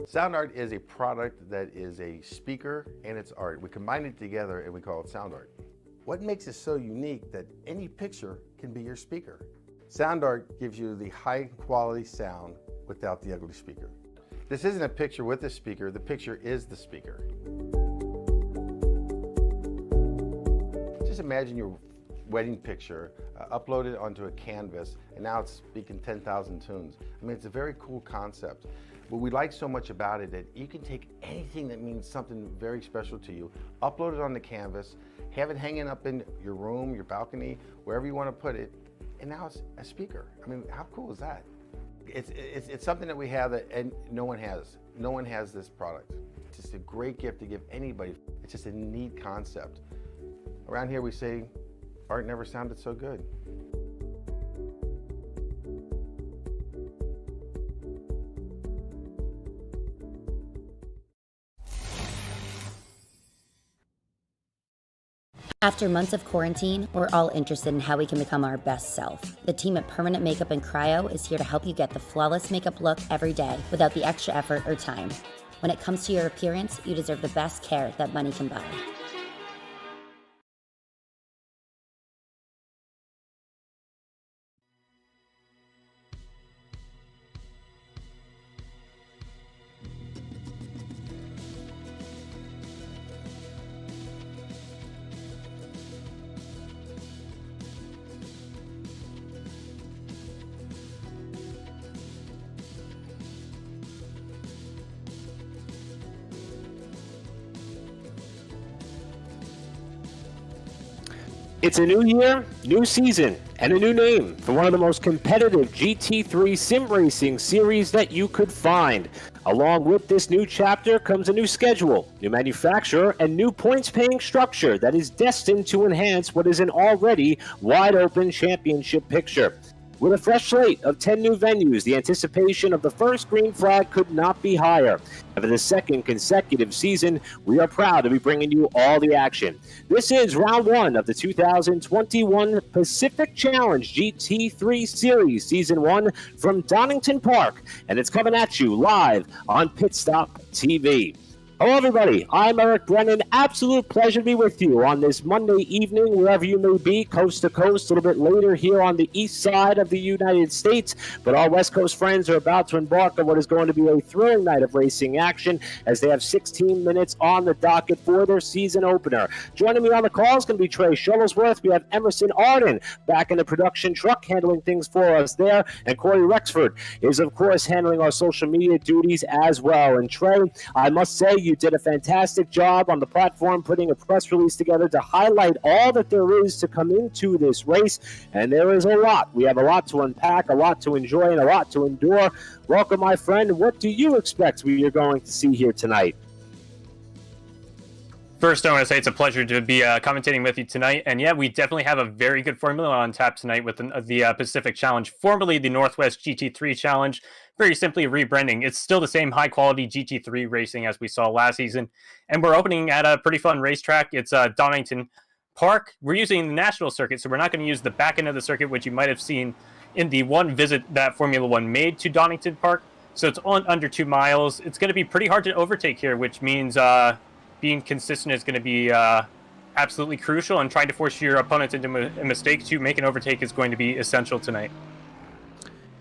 Sound art is a product that is a speaker and it's art. We combine it together and we call it sound art. What makes it so unique that any picture can be your speaker? Sound art gives you the high quality sound without the ugly speaker. This isn't a picture with a speaker, the picture is the speaker. Just imagine your wedding picture uploaded onto a canvas, and now it's speaking 10,000 tunes. I mean, it's a very cool concept. What we like so much about it that you can take anything that means something very special to you, upload it on the canvas, have it hanging up in your room, your balcony, wherever you want to put it, and now it's a speaker. I mean, how cool is that? It's something that we have that and no one has. No one has this product. It's just a great gift to give anybody. It's just a neat concept. Around here we say, art never sounded so good. After months of quarantine, we're all interested in how we can become our best self. The team at Permanent Makeup and Cryo is here to help you get the flawless makeup look every day without the extra effort or time. When it comes to your appearance, you deserve the best care that money can buy. It's a new year, new season, and a new name for one of the most competitive GT3 sim racing series that you could find. Along with this new chapter comes a new schedule, new manufacturer, and new points-paying structure that is destined to enhance what is an already wide-open championship picture. With a fresh slate of 10 new venues, the anticipation of the first green flag could not be higher. And for the second consecutive season, we are proud to be bringing you all the action. This is round one of the 2021 Pacific Challenge GT3 Series, Season 1 from Donington Park, and it's coming at you live on Pit Stop TV. Hello, everybody. I'm Eric Brennan. Absolute pleasure to be with you on this Monday evening, wherever you may be, coast to coast, a little bit later here on the east side of the United States. But our West Coast friends are about to embark on what is going to be a thrilling night of racing action as they have 16 minutes on the docket for their season opener. Joining me on the call is going to be Trey Shuttlesworth. We have Emerson Arden back in the production truck handling things for us there. And Corey Rexford is, of course, handling our social media duties as well. And Trey, I must say, you did a fantastic job on the platform putting a press release together to highlight all that there is to come into this race, and there is a lot. We have a lot to unpack, a lot to enjoy, and a lot to endure. Welcome, my friend. What do you expect we are going to see here tonight? First, I want to say it's a pleasure to be commentating with you tonight. And yeah, we definitely have a very good formula on tap tonight with the Pacific Challenge, formerly the Northwest GT3 Challenge. Very simply rebranding. It's still the same high-quality GT3 racing as we saw last season. And we're opening at a pretty fun racetrack. It's Donington Park. We're using the national circuit, so we're not going to use the back end of the circuit, which you might have seen in the one visit that Formula One made to Donington Park. So it's on under 2 miles. It's going to be pretty hard to overtake here, which means being consistent is going to be absolutely crucial, and trying to force your opponent into a mistake to make an overtake is going to be essential tonight.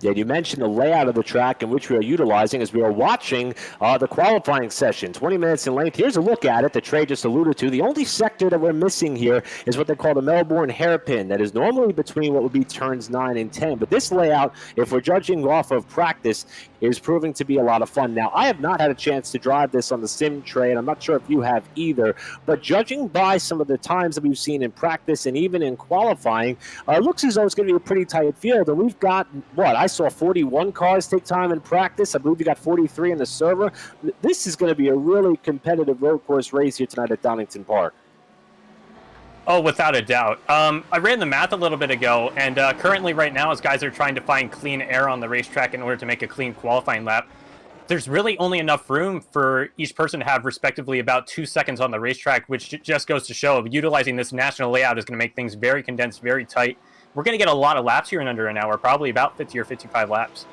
Yeah, you mentioned the layout of the track in which we are utilizing as we are watching the qualifying session, 20 minutes in length. Here's a look at it that Trey just alluded to. The only sector that we're missing here is what they call the Melbourne hairpin. That is normally between what would be turns 9 and 10. But this layout, if we're judging off of practice, is proving to be a lot of fun. Now, I have not had a chance to drive this on the sim tray, and I'm not sure if you have either. But judging by some of the times that we've seen in practice and even in qualifying, it looks as though it's going to be a pretty tight field. And we've got, I saw 41 cars take time in practice. I believe you got 43 in the server. This is going to be a really competitive road course race here tonight at Donington Park. Oh, without a doubt. I ran the math a little bit ago, and currently right now, as guys are trying to find clean air on the racetrack in order to make a clean qualifying lap, there's really only enough room for each person to have respectively about 2 seconds on the racetrack, which just goes to show utilizing this national layout is going to make things very condensed, very tight. We're going to get a lot of laps here in under an hour, probably about 50 or 55 laps.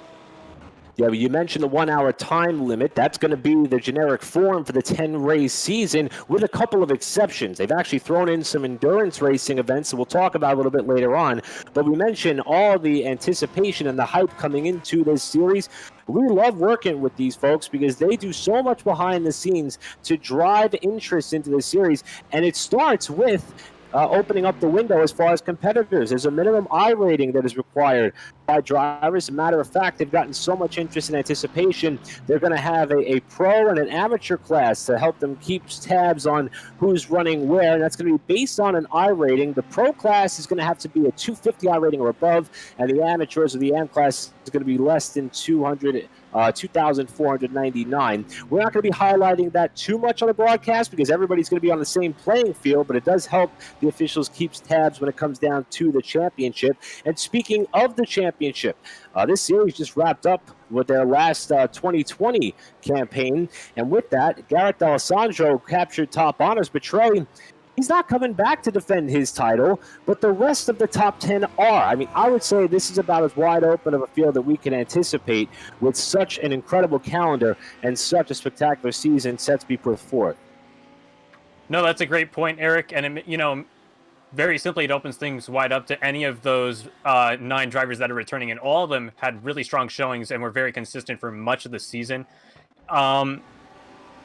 Yeah, but you mentioned the 1 hour time limit. That's going to be the generic form for the 10-race season with a couple of exceptions. They've actually thrown in some endurance racing events that we'll talk about a little bit later on. But we mentioned all the anticipation and the hype coming into this series. We love working with these folks because they do so much behind the scenes to drive interest into the series. And it starts with opening up the window as far as competitors. There's a minimum I rating that is required by drivers. As a matter of fact, they've gotten so much interest and anticipation, they're going to have a pro and an amateur class to help them keep tabs on who's running where, and that's going to be based on an I rating. The pro class is going to have to be a 250 I rating or above, and the amateurs or the AM class is going to be less than 2,499. We're not going to be highlighting that too much on the broadcast because everybody's going to be on the same playing field, but it does help the officials keep tabs when it comes down to the championship. And speaking of the championship, this series just wrapped up with their last 2020 campaign, and with that, Garrett D'Alessandro captured top honors, but Trey, he's not coming back to defend his title, but the rest of the top 10 are. I mean, I would say this is about as wide open of a field that we can anticipate with such an incredible calendar and such a spectacular season set to be put forth. No, that's a great point, Eric. And, very simply, it opens things wide up to any of those 9 drivers that are returning, and all of them had really strong showings and were very consistent for much of the season.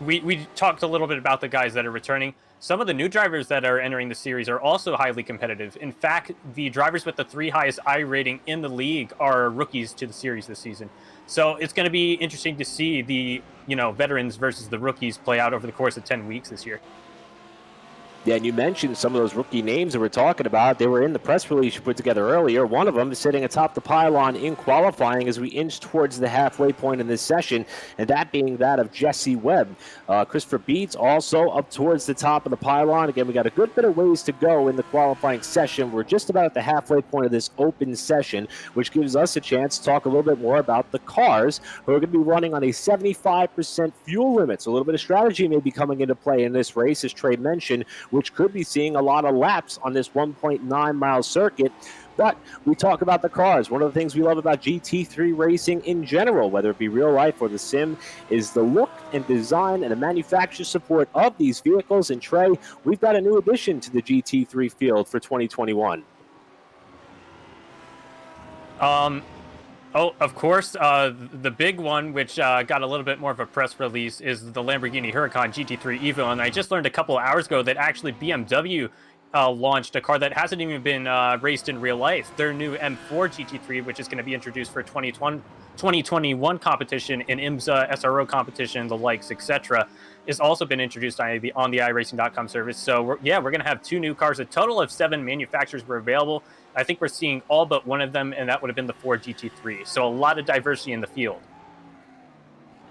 We talked a little bit about the guys that are returning. Some of the new drivers that are entering the series are also highly competitive. In fact, the drivers with the 3 highest I rating in the league are rookies to the series this season. So it's going to be interesting to see the veterans versus the rookies play out over the course of 10 weeks this year. Yeah, and you mentioned some of those rookie names that we're talking about. They were in the press release you put together earlier. One of them is sitting atop the pylon in qualifying as we inch towards the halfway point in this session, and that being that of Jesse Webb. Christopher Beats also up towards the top of the pylon. Again, we got a good bit of ways to go in the qualifying session. We're just about at the halfway point of this open session, which gives us a chance to talk a little bit more about the cars who are going to be running on a 75% fuel limit. So a little bit of strategy may be coming into play in this race, as Trey mentioned, which could be seeing a lot of laps on this 1.9-mile circuit. But we talk about the cars. One of the things we love about GT3 racing in general, whether it be real life or the sim, is the look and design and the manufacturer support of these vehicles. And Trey, we've got a new addition to the GT3 field for 2021. Oh, of course, the big one, which got a little bit more of a press release, is the Lamborghini Huracan GT3 Evo. And I just learned a couple of hours ago that actually BMW launched a car that hasn't even been raced in real life. Their new M4 GT3, which is going to be introduced for 2021 competition in IMSA, SRO competition, the likes, etc., has also been introduced on the iRacing.com service. So, we're going to have 2 new cars. A total of 7 manufacturers were available. I think we're seeing all but one of them, and that would have been the Ford GT3. So a lot of diversity in the field.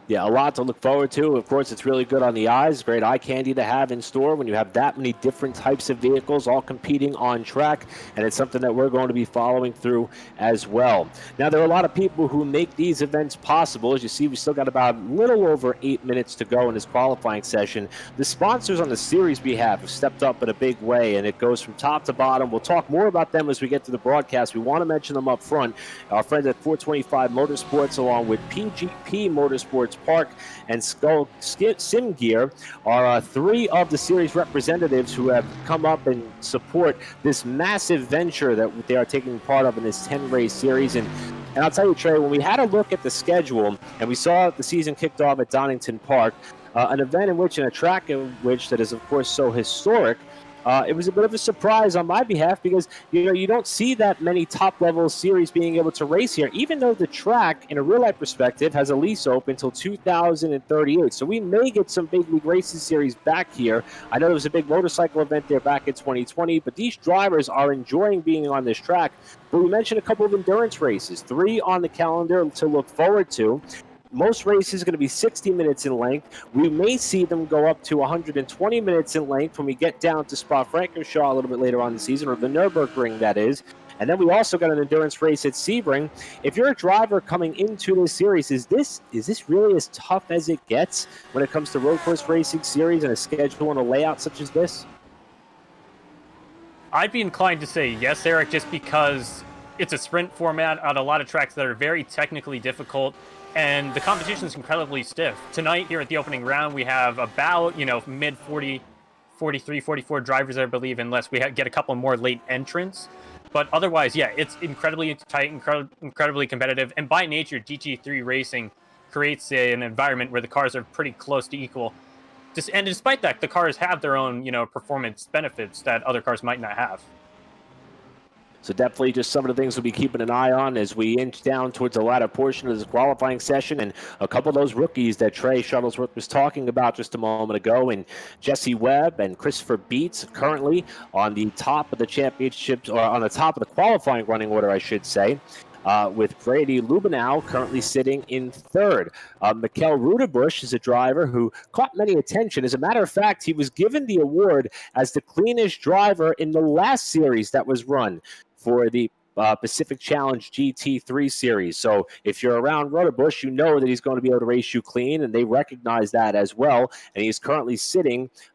Yeah, a lot to look forward to. Of course, it's really good on the eyes. Great eye candy to have in store when you have that many different types of vehicles all competing on track, and it's something that we're going to be following through as well. Now, there are a lot of people who make these events possible. As you see, we still got about a little over 8 minutes to go in this qualifying session. The sponsors on the series behalf have stepped up in a big way, and it goes from top to bottom. We'll talk more about them as we get to the broadcast. We want to mention them up front. Our friends at 425 Motorsports, along with PGP Motorsports Park and Skull Sim Gear, are 3 of the series representatives who have come up and support this massive venture that they are taking part of in this 10-race series. And I'll tell you, Trey, when we had a look at the schedule and we saw the season kicked off at Donington Park, an event in which, and a track in which that is, of course, so historic, it was a bit of a surprise on my behalf because, you don't see that many top-level series being able to race here, even though the track, in a real-life perspective, has a lease open until 2038. So we may get some big league racing series back here. I know there was a big motorcycle event there back in 2020, but these drivers are enjoying being on this track. But we mentioned a couple of endurance races, 3 on the calendar to look forward to. Most races are going to be 60 minutes in length. We may see them go up to 120 minutes in length when we get down to Spa-Francorchamps a little bit later on in the season, or the Nürburgring, that is. And then we also got an endurance race at Sebring. If you're a driver coming into this series, is this really as tough as it gets when it comes to road course racing series and a schedule and a layout such as this? I'd be inclined to say yes, Eric, just because it's a sprint format on a lot of tracks that are very technically difficult. and the competition is incredibly stiff. Tonight here at the opening round, we have about, mid 40, 43, 44 drivers, I believe, unless we get a couple more late entrants. But otherwise, yeah, it's incredibly tight, incredibly competitive. And by nature, GT3 racing creates an environment where the cars are pretty close to equal. And despite that, the cars have their own, performance benefits that other cars might not have. So definitely just some of the things we'll be keeping an eye on as we inch down towards the latter portion of this qualifying session. And a couple of those rookies that Trey Shuttlesworth was talking about just a moment ago, and Jesse Webb and Christopher Beets currently on the top of the championships, or on the top of the qualifying running order, I should say. With Brady Lubenow currently sitting in third. Mikkel Rudebusch is a driver who caught many attention. As a matter of fact, he was given the award as the cleanest driver in the last series that was run for the Pacific Challenge GT3 Series. So if you're around Rudebusch, you know that he's going to be able to race you clean, and they recognize that as well. And he's currently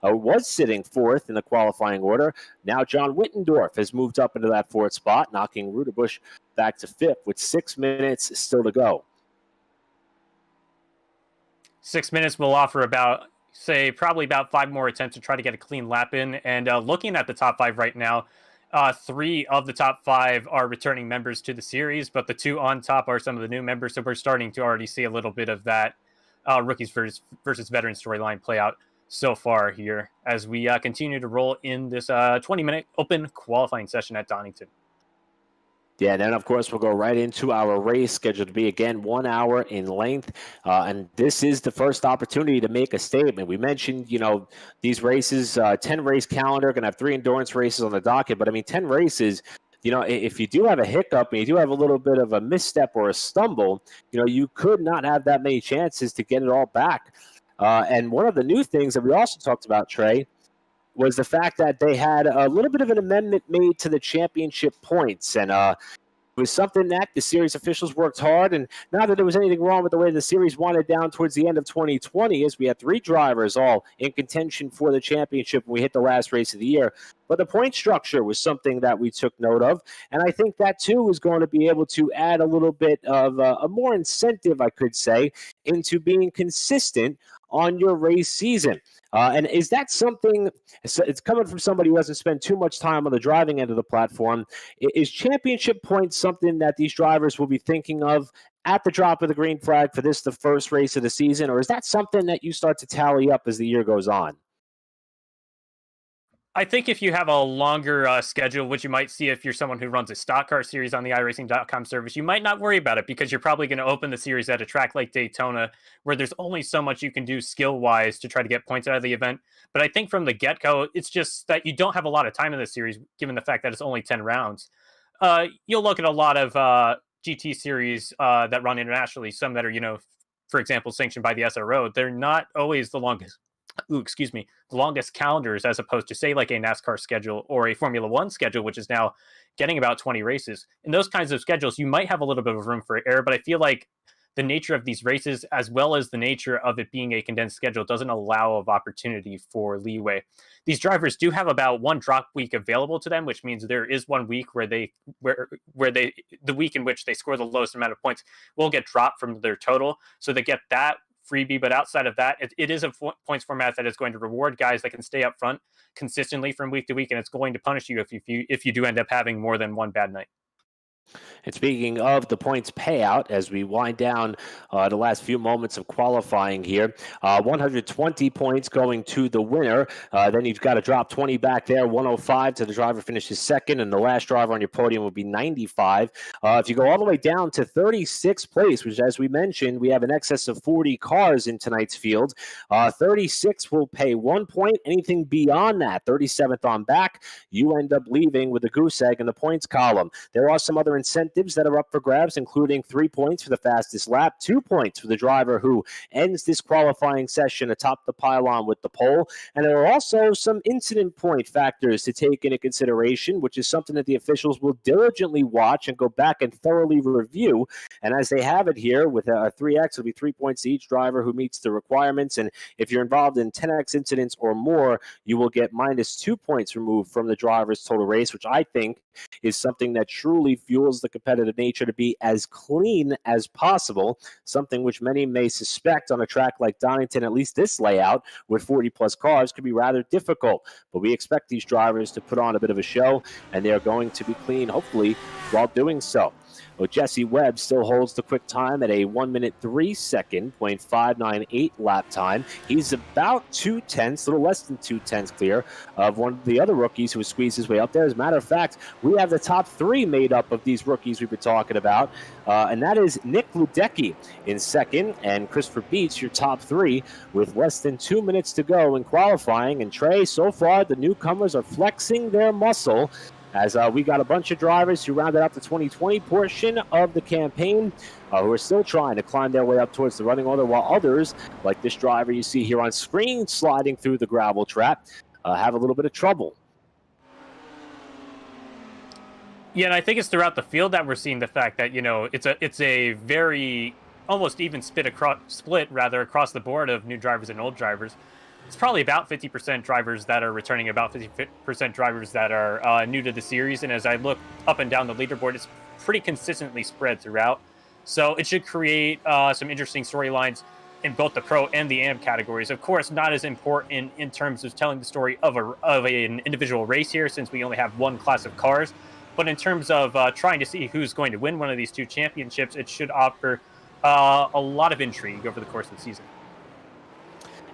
was sitting fourth in the qualifying order. Now John Wittendorf has moved up into that fourth spot, knocking Rudebusch back to fifth with 6 minutes still to go. 6 minutes will offer probably about 5 more attempts to try to get a clean lap in. And looking at the top 5 right now, 3 of the top 5 are returning members to the series, but the 2 on top are some of the new members. So we're starting to already see a little bit of that rookies versus veteran storyline play out so far here as we continue to roll in this 20-minute open qualifying session at Donington. Yeah, and then, of course, we'll go right into our race, scheduled to be, again, 1 hour in length. And this is the first opportunity to make a statement. We mentioned, these races, 10-race calendar, going to have 3 endurance races on the docket. But, 10 races, if you do have a hiccup and you do have a little bit of a misstep or a stumble, you could not have that many chances to get it all back. And one of the new things that we also talked about, Trey, was the fact that they had a little bit of an amendment made to the championship points. And it was something that the series officials worked hard. And not that there was anything wrong with the way the series wanted down towards the end of 2020, as we had 3 drivers all in contention for the championship when we hit the last race of the year. But the point structure was something that we took note of. And I think that, too, is going to be able to add a little bit of a more incentive, I could say, into being consistent on your race season. And is that something, it's coming from somebody who hasn't spent too much time on the driving end of the platform, is championship points something that these drivers will be thinking of at the drop of the green flag for the first race of the season, or is that something that you start to tally up as the year goes on? I think if you have a longer schedule, which you might see if you're someone who runs a stock car series on the iRacing.com service, you might not worry about it because you're probably going to open the series at a track like Daytona where there's only so much you can do skill-wise to try to get points out of the event. But I think from the get-go, it's just that you don't have a lot of time in the series, given the fact that it's only 10 rounds. You'll look at a lot of GT series that run internationally, some that are, for example, sanctioned by the SRO. They're not always the longest. The longest calendars as opposed to, say, like a NASCAR schedule or a Formula One schedule, which is now getting about 20 races. In those kinds of schedules, you might have a little bit of room for error, but I feel like the nature of these races, as well as the nature of it being a condensed schedule, doesn't allow of opportunity for leeway. These drivers do have about 1 drop week available to them, which means there is 1 week where the week in which they score the lowest amount of points will get dropped from their total. So they get that freebie, but outside of that, it is a points format that is going to reward guys that can stay up front consistently from week to week, and it's going to punish you if you do end up having more than 1 bad night. And speaking of the points payout, as we wind down the last few moments of qualifying here, 120 points going to the winner. Then you've got to drop 20 back there, 105 to the driver finishes second, and the last driver on your podium would be 95. If you go all the way down to 36th place, which, as we mentioned, we have an excess of 40 cars in tonight's field, 36 will pay 1 point. Anything beyond that, 37th on back, you end up leaving with a goose egg in the points column. There are some other incentives that are up for grabs, including 3 points for the fastest lap, 2 points for the driver who ends this qualifying session atop the pylon with the pole. And there are also some incident point factors to take into consideration, which is something that the officials will diligently watch and go back and thoroughly review. And as they have it here with a 3X, it'll be 3 points to each driver who meets the requirements. And if you're involved in 10X incidents or more, you will get -2 points removed from the driver's total race, which I think is something that truly fuels tools, the competitive nature to be as clean as possible, something which many may suspect on a track like Donington, at least this layout with 40-plus cars, could be rather difficult. But we expect these drivers to put on a bit of a show, and they're going to be clean, hopefully, while doing so. Well, Jesse Webb still holds the quick time at a 1 minute 3 second, 0.598 lap time. He's about 2/10, a little less than 2/10 clear of one of the other rookies who has squeezed his way up there. As a matter of fact, we have the top three made up of these rookies we've been talking about, and that is Nick Ludecki in second and Christopher Beets, your top three, with less than 2 minutes to go in qualifying. And Trey, so far the newcomers are flexing their muscle, as we got a bunch of drivers who rounded out the 2020 portion of the campaign who are still trying to climb their way up towards the running order, while others, like this driver you see here on screen sliding through the gravel trap, have a little bit of trouble. Yeah, and I think it's throughout the field that we're seeing the fact that, it's a very almost even split across the board of new drivers and old drivers. It's probably about 50% drivers that are returning, about 50% drivers that are new to the series. And as I look up and down the leaderboard, it's pretty consistently spread throughout. So it should create some interesting storylines in both the pro and the AM categories. Of course, not as important in terms of telling the story of an individual race here, since we only have one class of cars. But in terms of trying to see who's going to win one of these two championships, it should offer a lot of intrigue over the course of the season.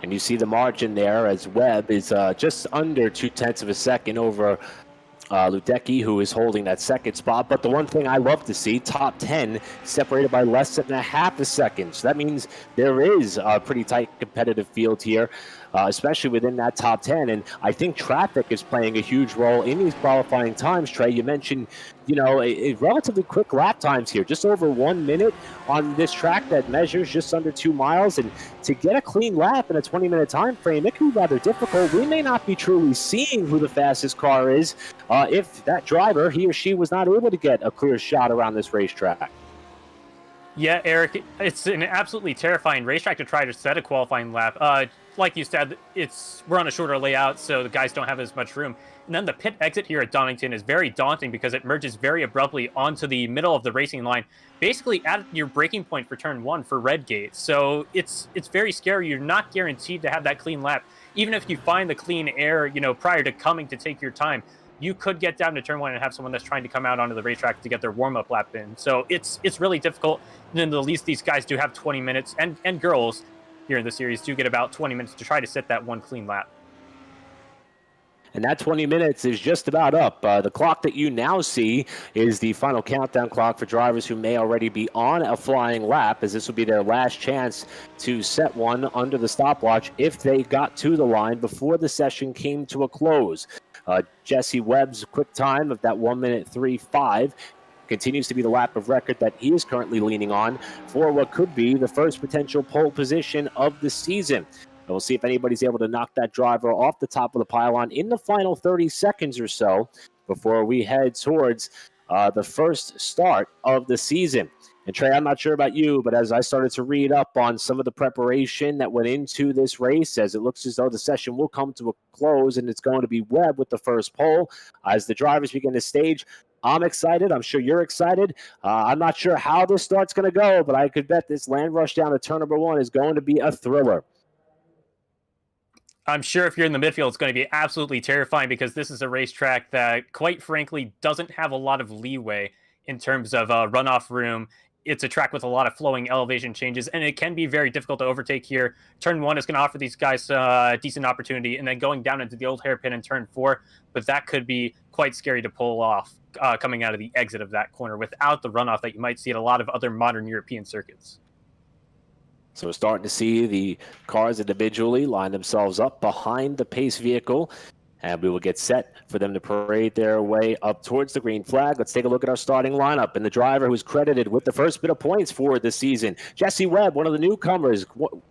And you see the margin there as Webb is just under 2/10 of a second over Ludecki, who is holding that second spot. But the one thing I love to see, top 10 separated by less than a half a second. So that means there is a pretty tight competitive field here, especially within that top 10. And I think traffic is playing a huge role in these qualifying times. Trey, you mentioned, a relatively quick lap times here, just over 1 minute on this track that measures just under 2 miles. And to get a clean lap in a 20-minute time frame, it can be rather difficult. We may not be truly seeing who the fastest car is if that driver, he or she, was not able to get a clear shot around this racetrack. Yeah, Eric, it's an absolutely terrifying racetrack to try to set a qualifying lap. Like you said, we're on a shorter layout, so the guys don't have as much room. And then the pit exit here at Donington is very daunting because it merges very abruptly onto the middle of the racing line, basically at your braking point for turn 1 for red gate. So it's very scary. You're not guaranteed to have that clean lap. Even if you find the clean air, prior to coming to take your time, you could get down to turn 1 and have someone that's trying to come out onto the racetrack to get their warm-up lap in. So it's really difficult. And at least these guys do have 20 minutes, and girls here in the series do get about 20 minutes to try to set that one clean lap. And that 20 minutes is just about up. The clock that you now see is the final countdown clock for drivers who may already be on a flying lap, as this will be their last chance to set one under the stopwatch if they got to the line before the session came to a close. Jesse Webb's quick time of that 1 minute 3.5 continues to be the lap of record that he is currently leaning on for what could be the first potential pole position of the season. And we'll see if anybody's able to knock that driver off the top of the pylon in the final 30 seconds or so before we head towards the first start of the season. And Trey, I'm not sure about you, but as I started to read up on some of the preparation that went into this race, as it looks as though the session will come to a close and it's going to be Webb with the first pole as the drivers begin to stage. I'm excited. I'm sure you're excited. I'm not sure how this start's going to go, but I could bet this land rush down to turn number 1 is going to be a thriller. I'm sure if you're in the midfield, it's going to be absolutely terrifying because this is a racetrack that, quite frankly, doesn't have a lot of leeway in terms of runoff room. It's a track with a lot of flowing elevation changes, and it can be very difficult to overtake here. Turn 1 is going to offer these guys a decent opportunity, and then going down into the old hairpin in turn 4, but that could be quite scary to pull off coming out of the exit of that corner without the runoff that you might see at a lot of other modern European circuits. So we're starting to see the cars individually line themselves up behind the pace vehicle, and we will get set for them to parade their way up towards the green flag. Let's take a look at our starting lineup. And the driver who's credited with the first bit of points for this season, Jesse Webb, one of the newcomers,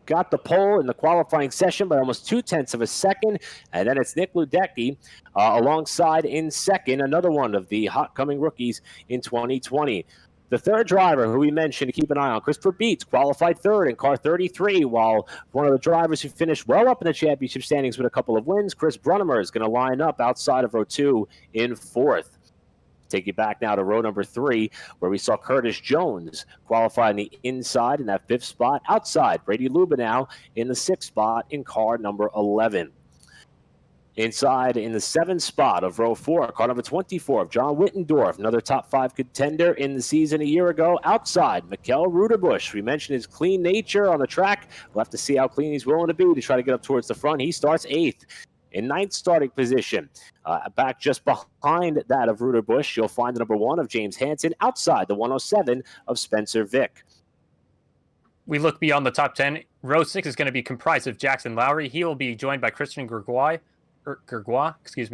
got the pole in the qualifying session by almost 0.2 of a second. And then it's Nick Ludecki alongside in second, another one of the hot-coming rookies in 2020. The third driver who we mentioned to keep an eye on, Christopher Beets, qualified third in car 33, while one of the drivers who finished well up in the championship standings with a couple of wins, Chris Brunnemer, is going to line up outside of row 2 in fourth. Take you back now to row number 3, where we saw Curtis Jones qualify on the inside in that 5th spot. Outside, Brady Lubenow in the 6th spot in car number 11. Inside in the 7th spot of row 4, car number 24 of John Wittendorf, another top 5 contender in the season a year ago. Outside, Mikkel Ruderbusch. We mentioned his clean nature on the track. We'll have to see how clean he's willing to be to try to get up towards the front. He starts 8th. In 9th starting position, back just behind that of Ruderbusch, you'll find the number 1 of James Hansen. Outside, the 107 of Spencer Vick. We look beyond the top 10. Row 6 is going to be comprised of Jackson Lowry. He will be joined by Christian Gergois,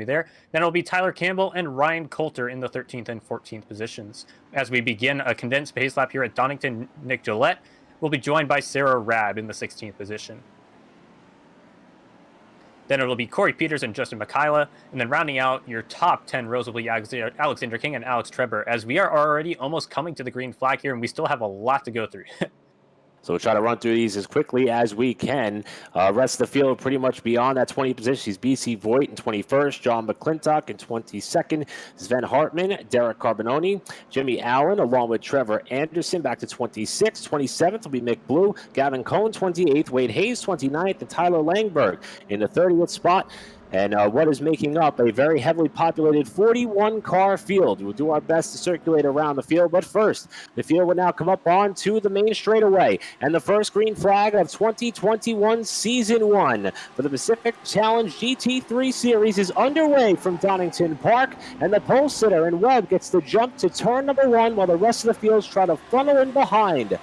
there. Then it'll be Tyler Campbell and Ryan Coulter in the 13th and 14th positions. As we begin a condensed pace lap here at Donington, Nick Gillette will be joined by Sarah Rabb in the 16th position. Then it'll be Corey Peters and Justin Mikhaila. And then rounding out your top 10 rows will be Alexander King and Alex Treber, as we are already almost coming to the green flag here, and we still have a lot to go through. So we'll try to run through these as quickly as we can. Rest of the field pretty much beyond that 20 position. He's BC Voigt in 21st, John McClintock in 22nd, Sven Hartman, Derek Carbononi, Jimmy Allen, along with Trevor Anderson back to 26th. 27th will be Mick Blue, Gavin Cohn 28th, Wade Hayes 29th, and Tyler Langberg in the 30th spot. And what is making up a very heavily populated 41-car field. We'll do our best to circulate around the field, but first, the field will now come up onto the main straightaway. And the first green flag of 2021 Season 1 for the Pacific Challenge GT3 Series is underway from Donington Park, and the pole sitter and Webb gets the jump to turn number 1 while the rest of the fields try to funnel in behind.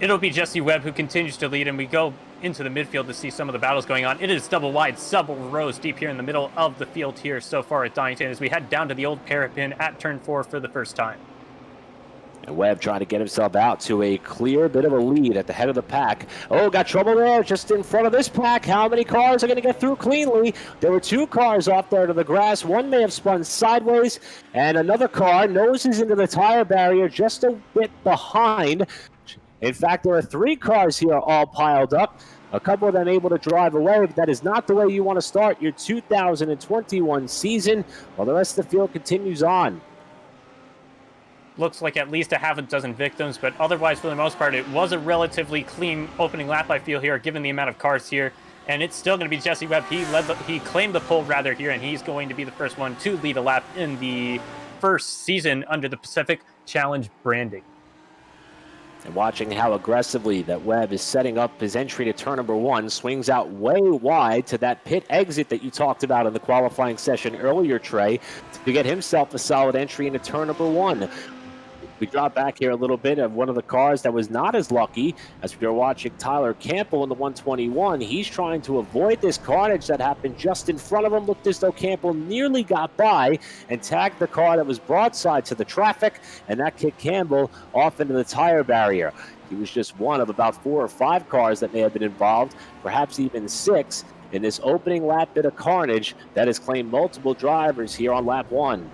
It'll be Jesse Webb who continues to lead, and we go into the midfield to see some of the battles going on. It is double wide, several rows deep here in the middle of the field here so far at Donington as we head down to the old Parapin at turn 4 for the first time. And Webb trying to get himself out to a clear bit of a lead at the head of the pack. Oh, got trouble there just in front of this pack. How many cars are going to get through cleanly? There were 2 cars off there to the grass. One may have spun sideways, and another car noses into the tire barrier just a bit behind. In fact, there are 3 cars here all piled up. A couple of them able to drive away, but that is not the way you want to start your 2021 season, while the rest of the field continues on. Looks like at least a half a dozen victims, but otherwise, for the most part, it was a relatively clean opening lap, I feel, here, given the amount of cars here. And it's still going to be Jesse Webb. He claimed the pole rather here, and he's going to be the first one to lead a lap in the first season under the Pacific Challenge branding. And watching how aggressively that Webb is setting up his entry to turn number 1, swings out way wide to that pit exit that you talked about in the qualifying session earlier, Trey, to get himself a solid entry into turn number 1. We drop back here a little bit of one of the cars that was not as lucky as we are watching Tyler Campbell in the 121. He's trying to avoid this carnage that happened just in front of him. Looked as though Campbell nearly got by and tagged the car that was broadside to the traffic, and that kicked Campbell off into the tire barrier. He was just one of about 4 or 5 cars that may have been involved, perhaps even 6, in this opening lap bit of carnage that has claimed multiple drivers here on lap 1.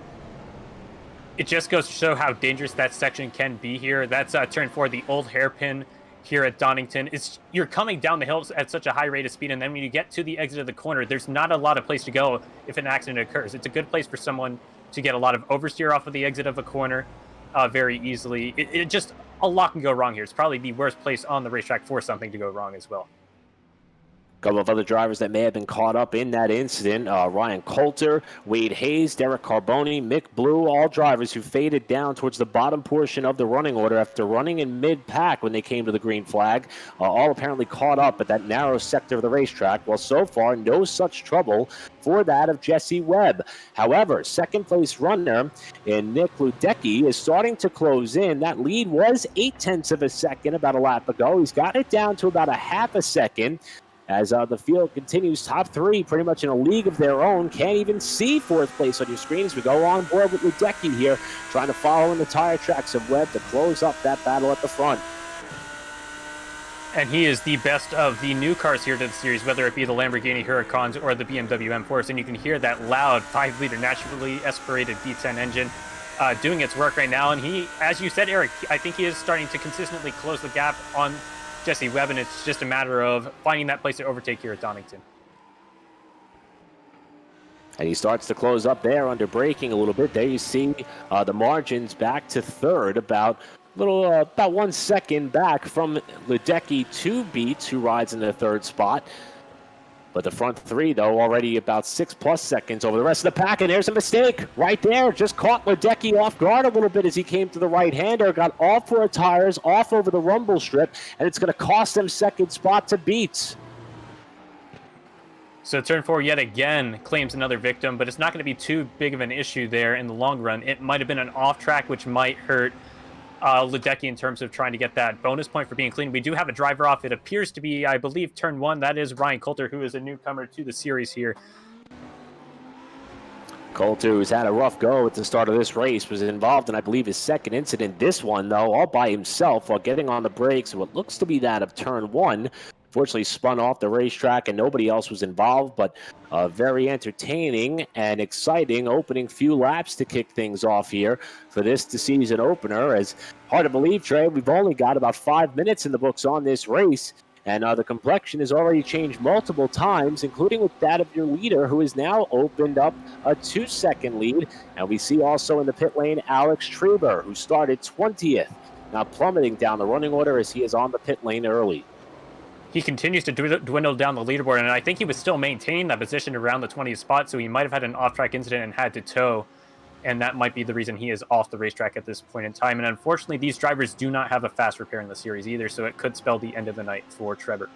It just goes to show how dangerous that section can be here. That's turn 4, the old hairpin here at Donington. You're coming down the hills at such a high rate of speed, and then when you get to the exit of the corner, there's not a lot of place to go if an accident occurs. It's a good place for someone to get a lot of oversteer off of the exit of a corner very easily. It just, a lot can go wrong here. It's probably the worst place on the racetrack for something to go wrong as well. Couple of other drivers that may have been caught up in that incident. Ryan Coulter, Wade Hayes, Derek Carboni, Mick Blue, all drivers who faded down towards the bottom portion of the running order after running in mid-pack when they came to the green flag. All apparently caught up at that narrow sector of the racetrack. Well, so far, no such trouble for that of Jesse Webb. However, second-place runner in Nick Ludecki is starting to close in. That lead was 0.8 of a second about a lap ago. He's got it down to about a half a second. As the field continues, top 3 pretty much in a league of their own. Can't even see 4th place on your screen as we go on board with Ludecki here, trying to follow in the tire tracks of Webb to close up that battle at the front. And he is the best of the new cars here to the series, whether it be the Lamborghini Huracans or the BMW M4s. And you can hear that loud 5-liter naturally aspirated V10 engine doing its work right now. And he, as you said, Eric, I think he is starting to consistently close the gap on Jesse Webb, and it's just a matter of finding that place to overtake here at Donington. And he starts to close up there under braking a little bit. There you see the margins back to third, about 1 second back from Ledecky to Beats, who rides in the third spot. But the front three, though, already about 6+ seconds over the rest of the pack. And there's a mistake right there. Just caught Ledecky off guard a little bit as he came to the right-hander. Got off for tires, off over the rumble strip. And it's going to cost him second spot to Beats. So turn 4 yet again claims another victim, but it's not going to be too big of an issue there in the long run. It might have been an off track, which might hurt Ledecky in terms of trying to get that bonus point for being clean. We do have a driver off. It appears to be, I believe, turn 1. That is Ryan Coulter, who is a newcomer to the series here. Coulter, who's had a rough go at the start of this race, was involved in, I believe, his second incident. This one, though, all by himself while getting on the brakes of what looks to be that of turn 1. Fortunately spun off the racetrack and nobody else was involved, but very entertaining and exciting opening few laps to kick things off here for this season opener. As hard to believe, Trey, we've only got about 5 minutes in the books on this race, and the complexion has already changed multiple times, including with that of your leader, who has now opened up a 2-second lead. And we see also in the pit lane Alex Treber, who started 20th, now plummeting down the running order as he is on the pit lane early. He continues to dwindle down the leaderboard, and I think he was still maintaining that position around the 20th spot, so he might have had an off-track incident and had to tow, and that might be the reason he is off the racetrack at this point in time. And unfortunately, these drivers do not have a fast repair in the series either, so it could spell the end of the night for Trevor.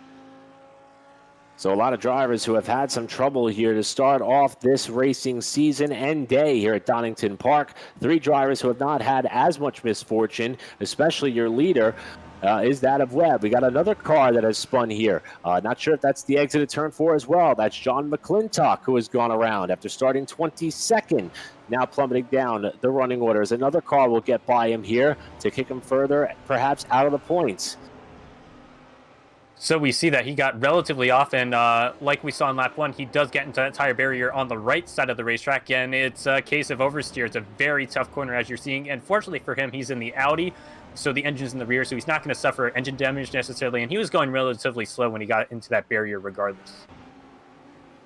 So a lot of drivers who have had some trouble here to start off this racing season and day here at Donington Park. 3 drivers who have not had as much misfortune, especially your leader, is that of Webb. We got another car that has spun here. Not sure if that's the exit of turn 4 as well. That's John McClintock, who has gone around after starting 22nd. Now plummeting down the running orders. Another car will get by him here to kick him further, perhaps out of the points. So we see that he got relatively off, and like we saw in lap 1, he does get into that tire barrier on the right side of the racetrack, and it's a case of oversteer. It's a very tough corner, as you're seeing, and fortunately for him, he's in the Audi, so the engine's in the rear, so he's not going to suffer engine damage necessarily, and he was going relatively slow when he got into that barrier regardless.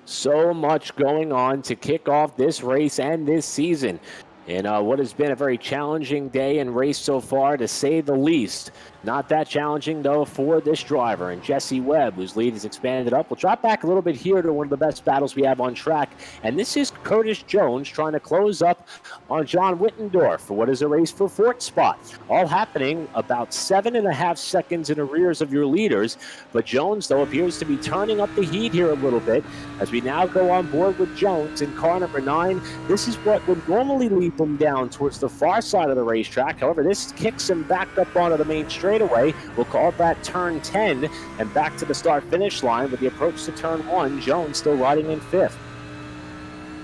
So much going on to kick off this race and this season in what has been a very challenging day and race so far, to say the least. Not that challenging, though, for this driver. And Jesse Webb, whose lead is expanded up. We'll drop back a little bit here to one of the best battles we have on track. And this is Curtis Jones trying to close up on John Wittendorf for what is a race for 4th spot. All happening about 7.5 seconds in arrears of your leaders. But Jones, though, appears to be turning up the heat here a little bit as we now go on board with Jones in car number 9. This is what would normally lead them down towards the far side of the racetrack. However, this kicks him back up onto the main straightaway. We'll call that turn 10 and back to the start-finish line with the approach to turn 1. Jones still riding in 5th.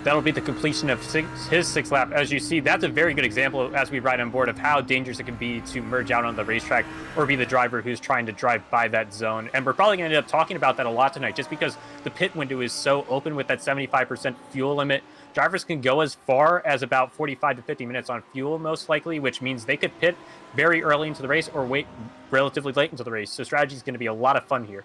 That'll be the completion of his 6th lap. As you see, that's a very good example as we ride on board of how dangerous it can be to merge out on the racetrack or be the driver who's trying to drive by that zone. And we're probably going to end up talking about that a lot tonight just because the pit window is so open with that 75% fuel limit. Drivers can go as far as about 45 to 50 minutes on fuel, most likely, which means they could pit very early into the race or wait relatively late into the race. So strategy is going to be a lot of fun here.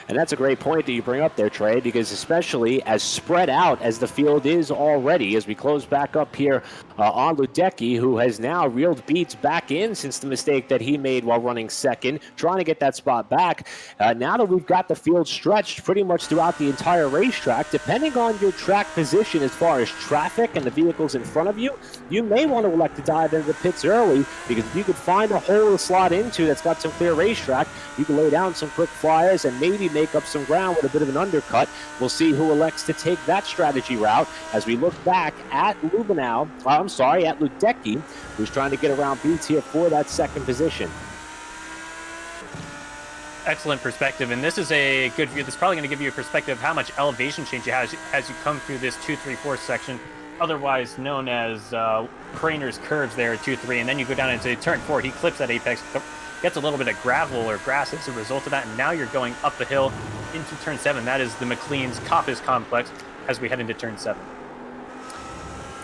And that's a great point that you bring up there, Trey, because especially as spread out as the field is already, as we close back up here on Ledecky, who has now reeled Beats back in since the mistake that he made while running 2nd, trying to get that spot back. Now that we've got the field stretched pretty much throughout the entire racetrack, depending on your track position as far as traffic and the vehicles in front of you, you may want to elect to dive into the pits early, because if you could find a hole to slot into that's got some clear racetrack, you can lay down some quick flyers and maybe make up some ground with a bit of an undercut. We'll see who elects to take that strategy route as we look back at at Ledecky, who's trying to get around Beats here for that 2nd position. Excellent perspective, and this is a good view. This is probably going to give you a perspective of how much elevation change you have as you come through this 2-3-4 section, otherwise known as Craner's curves there at 2-3, and then you go down into turn 4. He clips that apex, gets a little bit of gravel or grass as a result of that, and now you're going up the hill into turn 7. That is the McLean's Coppice complex as we head into turn 7.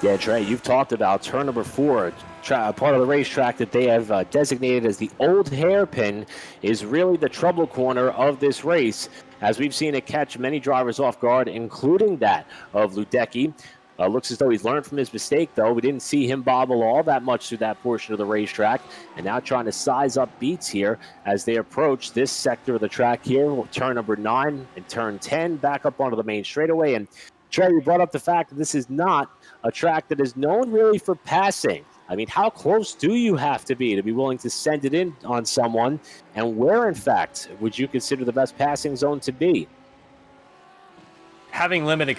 Yeah, Trey, you've talked about turn number 4, part of the racetrack that they have designated as the old hairpin is really the trouble corner of this race, as we've seen it catch many drivers off guard, including that of Ludecky. Looks as though he's learned from his mistake, though. We didn't see him bobble all that much through that portion of the racetrack, and now trying to size up beats here as they approach this sector of the track here. Turn number 9 and turn 10 back up onto the main straightaway. And Trey, you brought up the fact that this is not a track that is known really for passing. I mean, how close do you have to be willing to send it in on someone? And where, in fact, would you consider the best passing zone to be? Having limited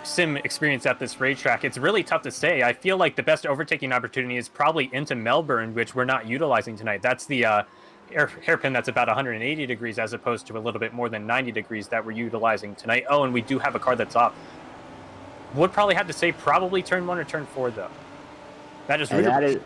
sim experience at this racetrack, it's really tough to say. I feel like the best overtaking opportunity is probably into Melbourne, which we're not utilizing tonight. That's the hairpin that's about 180 degrees as opposed to a little bit more than 90 degrees that we're utilizing tonight. Oh, and we do have a car that's off. Would probably have to say probably turn 1 or turn 4, though. That is Ruderbush.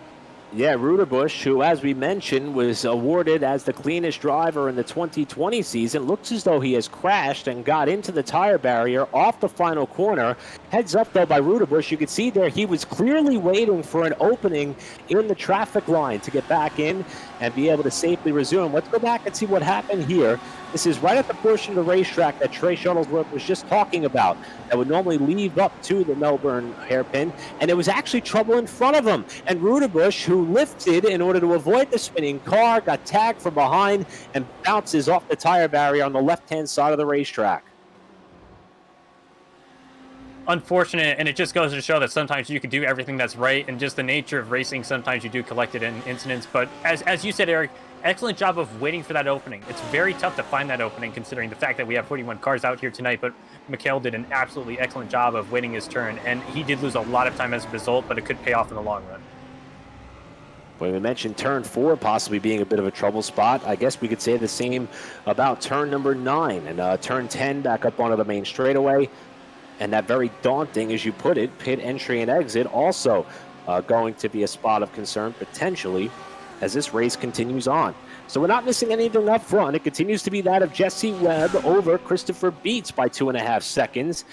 Yeah, Ruderbush, who, as we mentioned, was awarded as the cleanest driver in the 2020 season, looks as though he has crashed and got into the tire barrier off the final corner. Heads up, though, by Ruderbush. You can see there he was clearly waiting for an opening in the traffic line to get back in and be able to safely resume. Let's go back and see what happened here. This is right at the portion of the racetrack that Trey Shuttlesworth was just talking about that would normally lead up to the Melbourne hairpin, and it was actually trouble in front of him. And Ruderbush, who lifted in order to avoid the spinning car, got tagged from behind and bounces off the tire barrier on the left-hand side of the racetrack. Unfortunate, and it just goes to show that sometimes you can do everything that's right, and just the nature of racing, sometimes you do collect it in incidents. But as you said, Eric, excellent job of waiting for that opening. It's very tough to find that opening considering the fact that we have 41 cars out here tonight, but Mikhail did an absolutely excellent job of waiting his turn, and he did lose a lot of time as a result, but it could pay off in the long run. When we mentioned turn 4 possibly being a bit of a trouble spot, I guess we could say the same about turn number 9 and turn 10 back up onto the main straightaway. And that very daunting, as you put it, pit entry and exit also going to be a spot of concern potentially as this race continues on. So we're not missing anything up front. It continues to be that of Jesse Webb over Christopher Beets by 2.5 seconds.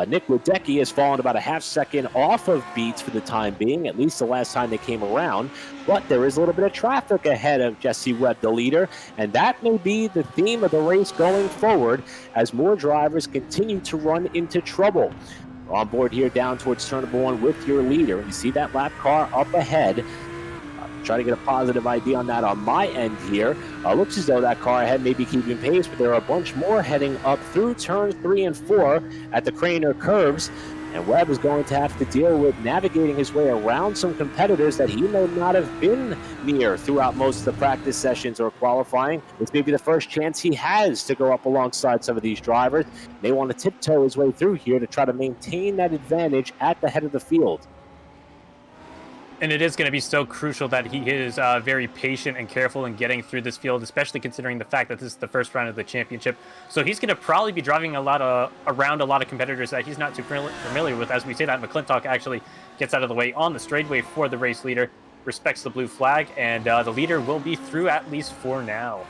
Nick Ludecky has fallen about a half second off of Beets for the time being, at least the last time they came around. But there is a little bit of traffic ahead of Jesse Webb, the leader, and that may be the theme of the race going forward as more drivers continue to run into trouble. We're on board here down towards turn number 1 with your leader. You see that lap car up ahead. Try to get a positive ID on that on my end here. Looks as though that car ahead may be keeping pace, but there are a bunch more heading up through turns 3 and 4 at the Craner curves. And Webb is going to have to deal with navigating his way around some competitors that he may not have been near throughout most of the practice sessions or qualifying. This may be the first chance he has to go up alongside some of these drivers. May want to tiptoe his way through here to try to maintain that advantage at the head of the field. And it is going to be so crucial that he is very patient and careful in getting through this field, especially considering the fact that this is the first round of the championship. So he's going to probably be driving around a lot of competitors that he's not too familiar with. As we say that, McClintock actually gets out of the way on the straightaway for the race leader, respects the blue flag, and the leader will be through at least for now.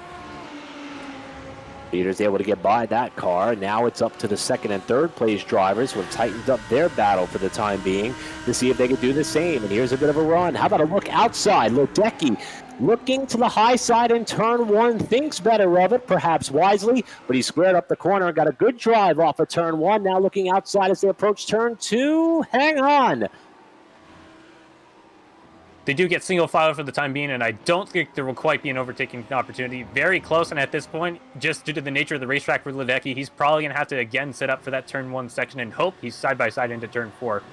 Leader's able to get by that car. Now it's up to the second and third place drivers who have tightened up their battle for the time being to see if they can do the same. And here's a bit of a run. How about a look outside? Ludecky looking to the high side in turn 1, thinks better of it, perhaps wisely, but he squared up the corner and got a good drive off of turn 1. Now looking outside as they approach turn 2. Hang on. They do get single file for the time being, and I don't think there will quite be an overtaking opportunity. Very close, and at this point, just due to the nature of the racetrack for Ludecky, he's probably going to have to again set up for that turn 1 section and hope he's side-by-side into turn 4.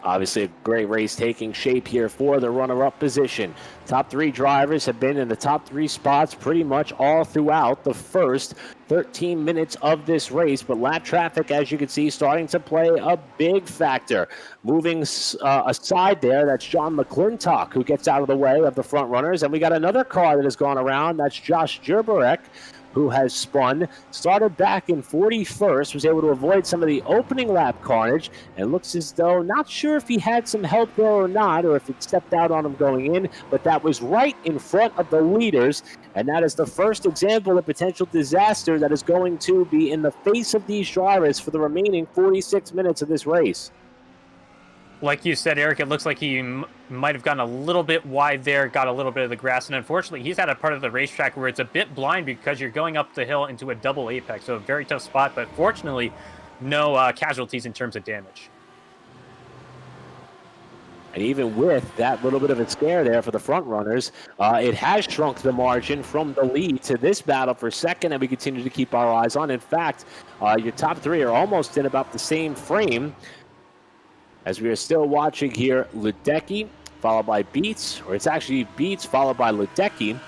Obviously, a great race taking shape here for the runner-up position. Top 3 drivers have been in the top 3 spots pretty much all throughout the first 13 minutes of this race, but lap traffic, as you can see, starting to play a big factor. Moving aside there, that's John McClintock, who gets out of the way of the front runners, and we got another car that has gone around. That's Josh Gerberek, who has spun, started back in 41st, was able to avoid some of the opening lap carnage, and looks as though, not sure if he had some help there or not, or if it stepped out on him going in, but that was right in front of the leaders, and that is the first example of potential disaster that is going to be in the face of these drivers for the remaining 46 minutes of this race. Like you said, Eric, it looks like he might have gotten a little bit wide there, got a little bit of the grass, and unfortunately, he's at a part of the racetrack where it's a bit blind because you're going up the hill into a double apex, so a very tough spot, but fortunately, no casualties in terms of damage. And even with that little bit of a scare there for the front runners, it has shrunk the margin from the lead to this battle for second, and we continue to keep our eyes on. In fact, your top three are almost in about the same frame, as we are still watching here. Ledecky, followed by Beats, or it's actually Beats followed by Ledecky,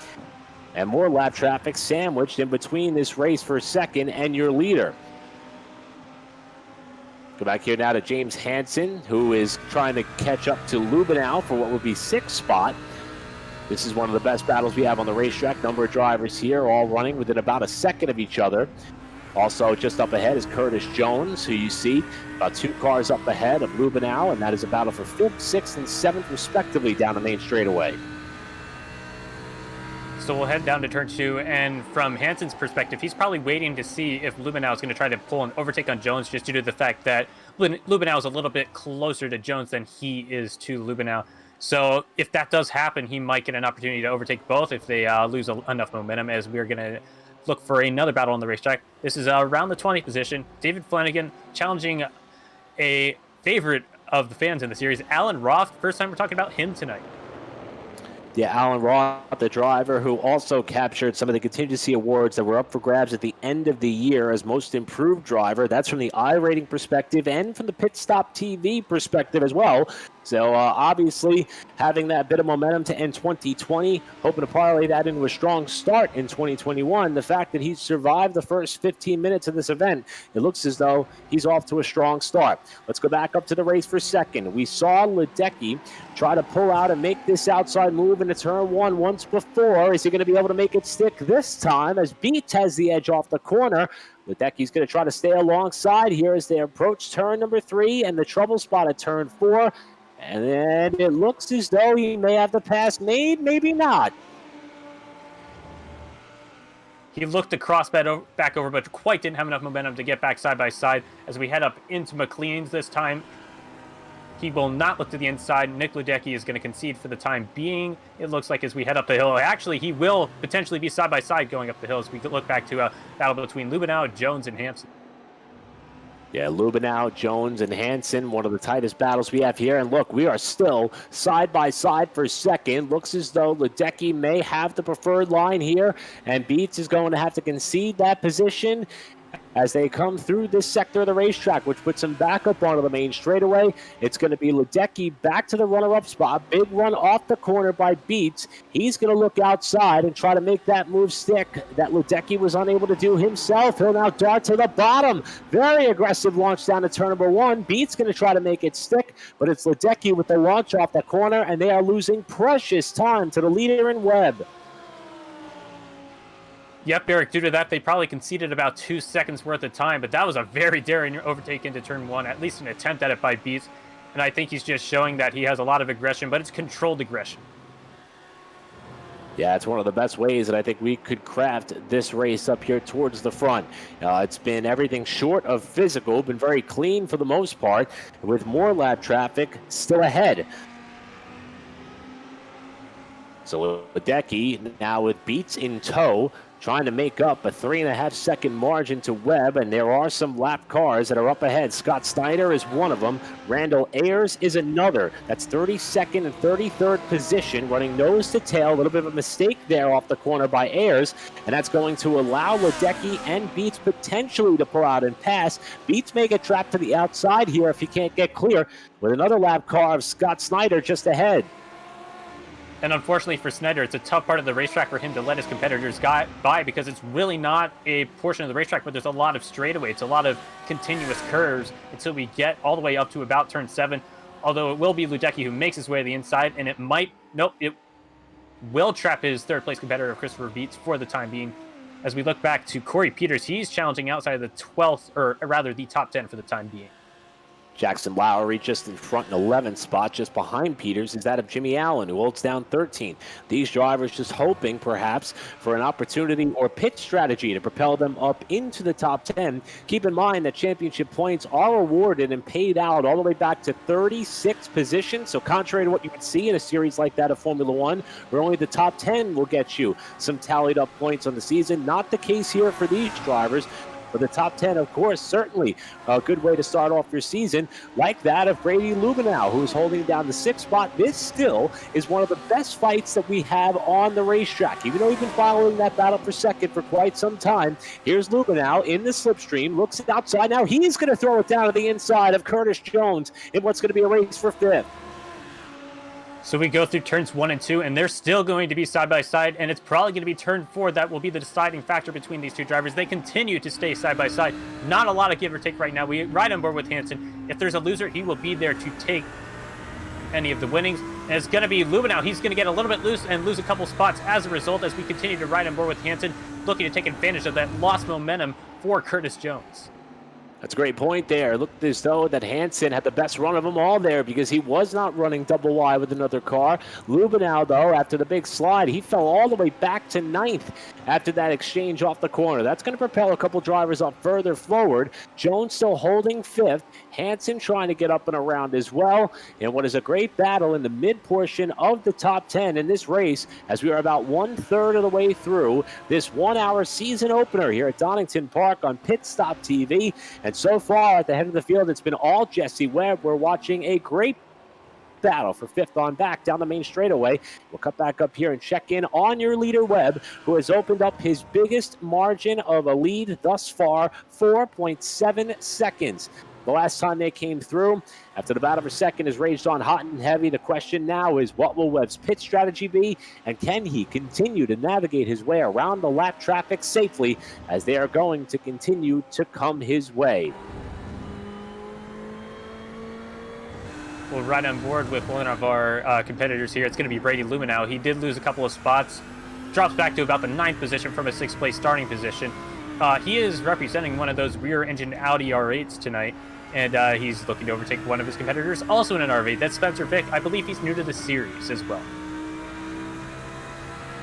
and more lap traffic sandwiched in between this race for second and your leader. Go back here now to James Hansen, who is trying to catch up to Lubenow for what would be sixth spot. This is one of the best battles we have on the racetrack. Number of drivers here all running within about a second of each other. Also just up ahead is Curtis Jones, who you see about 2 cars up ahead of Lubenow, and that is a battle for 5th, 6th, and 7th respectively down the main straightaway. So we'll head down to turn 2, and from Hansen's perspective, he's probably waiting to see if Lubenow is going to try to pull an overtake on Jones, just due to the fact that Lubenow is a little bit closer to Jones than he is to Lubenow. So if that does happen, he might get an opportunity to overtake both if they lose enough momentum, as we're going to look for another battle on the racetrack. This is around the 20th position. David Flanagan challenging a favorite of the fans in the series, Alan Roth. First time we're talking about him tonight. Yeah, Alan Roth, the driver who also captured some of the contingency awards that were up for grabs at the end of the year as most improved driver. That's from the iRating perspective and from the Pit Stop TV perspective as well. So obviously having that bit of momentum to end 2020, hoping to parlay that into a strong start in 2021. The fact that he survived the first 15 minutes of this event, it looks as though he's off to a strong start. Let's go back up to the race for second. We saw Ledecky try to pull out and make this outside move into turn 1 once before. Is he going to be able to make it stick this time, as Beats has the edge off the corner? Ledecky's going to try to stay alongside here as they approach turn number 3 and the trouble spot at turn 4. And then it looks as though he may have the pass made, maybe not. He looked to cross back over, but quite didn't have enough momentum to get back side by side. As we head up into McLean's this time, he will not look to the inside. Nick Ledecky is going to concede for the time being, it looks like, as we head up the hill. Actually, he will potentially be side by side going up the hill as we look back to a battle between Lubenow, Jones, and Hansen. Yeah, Lubenow, Jones, and Hansen, one of the tightest battles we have here. And look, we are still side by side for second. Looks as though Ledecky may have the preferred line here, and Beats is going to have to concede that position as they come through this sector of the racetrack, which puts him back up onto the main straightaway. It's going to be Ledecky back to the runner-up spot. Big run off the corner by Beats. He's going to look outside and try to make that move stick that Ledecky was unable to do himself. He'll now dart to the bottom. Very aggressive launch down to turn number 1. Beats going to try to make it stick, but it's Ledecky with the launch off the corner, and they are losing precious time to the leader in Webb. Yep, Eric, due to that, they probably conceded about 2 seconds worth of time, but that was a very daring overtake into turn 1, at least an attempt at it by Beats. And I think he's just showing that he has a lot of aggression, but it's controlled aggression. Yeah, it's one of the best ways that I think we could craft this race up here towards the front. It's been everything short of physical, been very clean for the most part, with more lap traffic still ahead. So Ledecky now with Beats in tow, trying to make up a 3.5-second margin to Webb, and there are some lap cars that are up ahead. Scott Snyder is one of them. Randall Ayers is another. That's 32nd and 33rd position, running nose to tail. A little bit of a mistake there off the corner by Ayers, and that's going to allow Ledecky and Beats potentially to pull out and pass. Beats may get trapped to the outside here if he can't get clear, with another lap car of Scott Snyder just ahead. And unfortunately for Snyder, it's a tough part of the racetrack for him to let his competitors by, because it's really not a portion of the racetrack where there's a lot of straightaway. It's a lot of continuous curves until we get all the way up to about turn 7. Although it will be Ledecky who makes his way to the inside, and it will trap his third place competitor, Christopher Beats, for the time being. As we look back to Corey Peters, he's challenging outside of the 12th, or rather the top 10 for the time being. Jackson Lowry just in front in 11th spot. Just behind Peters is that of Jimmy Allen, who holds down 13. These drivers just hoping, perhaps, for an opportunity or pit strategy to propel them up into the top 10. Keep in mind that championship points are awarded and paid out all the way back to 36 positions. So contrary to what you would see in a series like that of Formula One, where only the top 10 will get you some tallied up points on the season, not the case here for these drivers. But the top 10, of course, certainly a good way to start off your season, like that of Brady Lubenow, who's holding down the 6th spot. This still is one of the best fights that we have on the racetrack. Even though we've been following that battle for second for quite some time, here's Lubenow in the slipstream, looks outside. Now he's going to throw it down to the inside of Curtis Jones in what's going to be a race for 5th. So we go through turns 1 and 2, and they're still going to be side by side, and it's probably going to be turn 4 that will be the deciding factor between these two drivers. They continue to stay side by side. Not a lot of give or take right now. We ride on board with Hansen. If there's a loser, he will be there to take any of the winnings. And it's going to be Lubenow. He's going to get a little bit loose and lose a couple spots as a result as we continue to ride on board with Hansen, looking to take advantage of that lost momentum for Curtis Jones. That's a great point there. It looked as though that Hansen had the best run of them all there because he was not running double wide with another car. Lubenow, though, after the big slide, he fell all the way back to 9th after that exchange off the corner. That's going to propel a couple drivers up further forward. Jones still holding 5th. Hansen trying to get up and around as well. And what is a great battle in the mid portion of the top 10 in this race as we are about 1/3 of the way through this 1-hour season opener here at Donington Park on Pit Stop TV. And so far at the head of the field, it's been all Jesse Webb. We're watching a great battle for 5th on back down the main straightaway. We'll cut back up here and check in on your leader, Webb, who has opened up his biggest margin of a lead thus far, 4.7 seconds. The last time they came through, after the battle for second is raged on hot and heavy, the question now is what will Webb's pit strategy be, and can he continue to navigate his way around the lap traffic safely as they are going to continue to come his way. We'll ride on board with one of our competitors here. It's going to be Brady Lubenow. He did lose a couple of spots, drops back to about the 9th position from a 6th place starting position. He is representing one of those rear-engine Audi R8s tonight, and he's looking to overtake one of his competitors, also in an R8. That's Spencer Vick. I believe he's new to the series as well.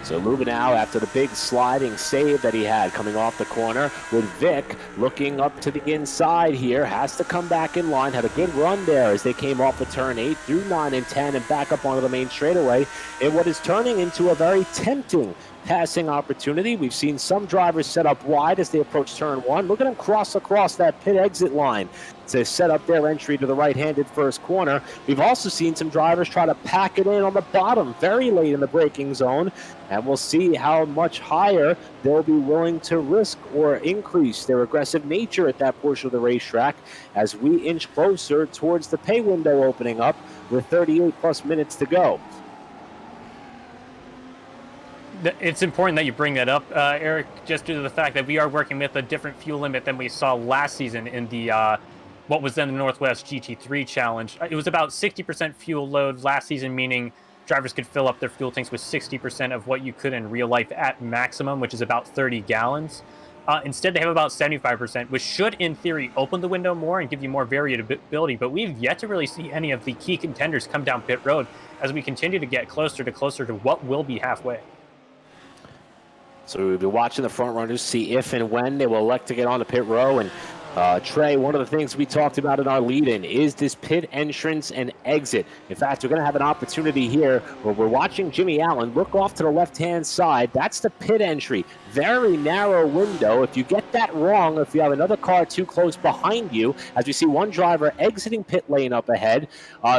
So Lubenow, after the big sliding save that he had coming off the corner, with Vick looking up to the inside here, has to come back in line. Had a good run there as they came off of turn 8 through 9 and 10 and back up onto the main straightaway in what is turning into a very tempting passing opportunity. We've seen some drivers set up wide as they approach turn 1. Look at them cross across that pit exit line to set up their entry to the right-handed first corner. We've also seen some drivers try to pack it in on the bottom very late in the braking zone, and we'll see how much higher they'll be willing to risk or increase their aggressive nature at that portion of the racetrack as we inch closer towards the pay window opening up with 38 plus minutes to go. It's important that you bring that up, Eric, just due to the fact that we are working with a different fuel limit than we saw last season in the what was then the Northwest GT3 Challenge. It was about 60% fuel load last season, meaning drivers could fill up their fuel tanks with 60% of what you could in real life at maximum, which is about 30 gallons. Instead, they have about 75%, which should, in theory, open the window more and give you more variability. But we've yet to really see any of the key contenders come down pit road as we continue to get closer to what will be halfway. So we'll be watching the front runners, see if and when they will elect to get on the pit row. And Trey, one of the things we talked about in our lead-in is this pit entrance and exit. In fact, we're going to have an opportunity here where we're watching Jimmy Allen look off to the left-hand side. That's the pit entry. Very narrow window. If you get that wrong, if you have another car too close behind you, as we see one driver exiting pit lane up ahead,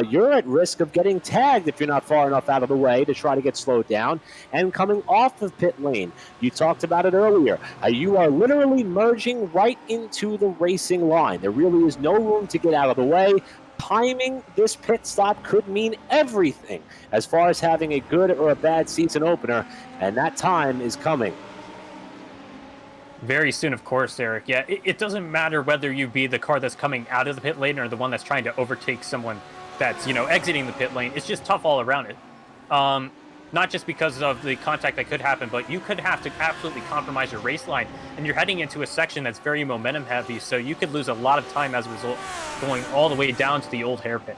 you're at risk of getting tagged if you're not far enough out of the way to try to get slowed down. And coming off of pit lane, you talked about it earlier, you are literally merging right into the racing line. There really is no room to get out of the way. Timing this pit stop could mean everything as far as having a good or a bad season opener, and that time is coming. Very soon, of course, Eric. Yeah, it doesn't matter whether you be the car that's coming out of the pit lane or the one that's trying to overtake someone that's, exiting the pit lane. It's just tough all around it. not just because of the contact that could happen, but you could have to absolutely compromise your race line. And you're heading into a section that's very momentum heavy, so you could lose a lot of time as a result, going all the way down to the old hairpin.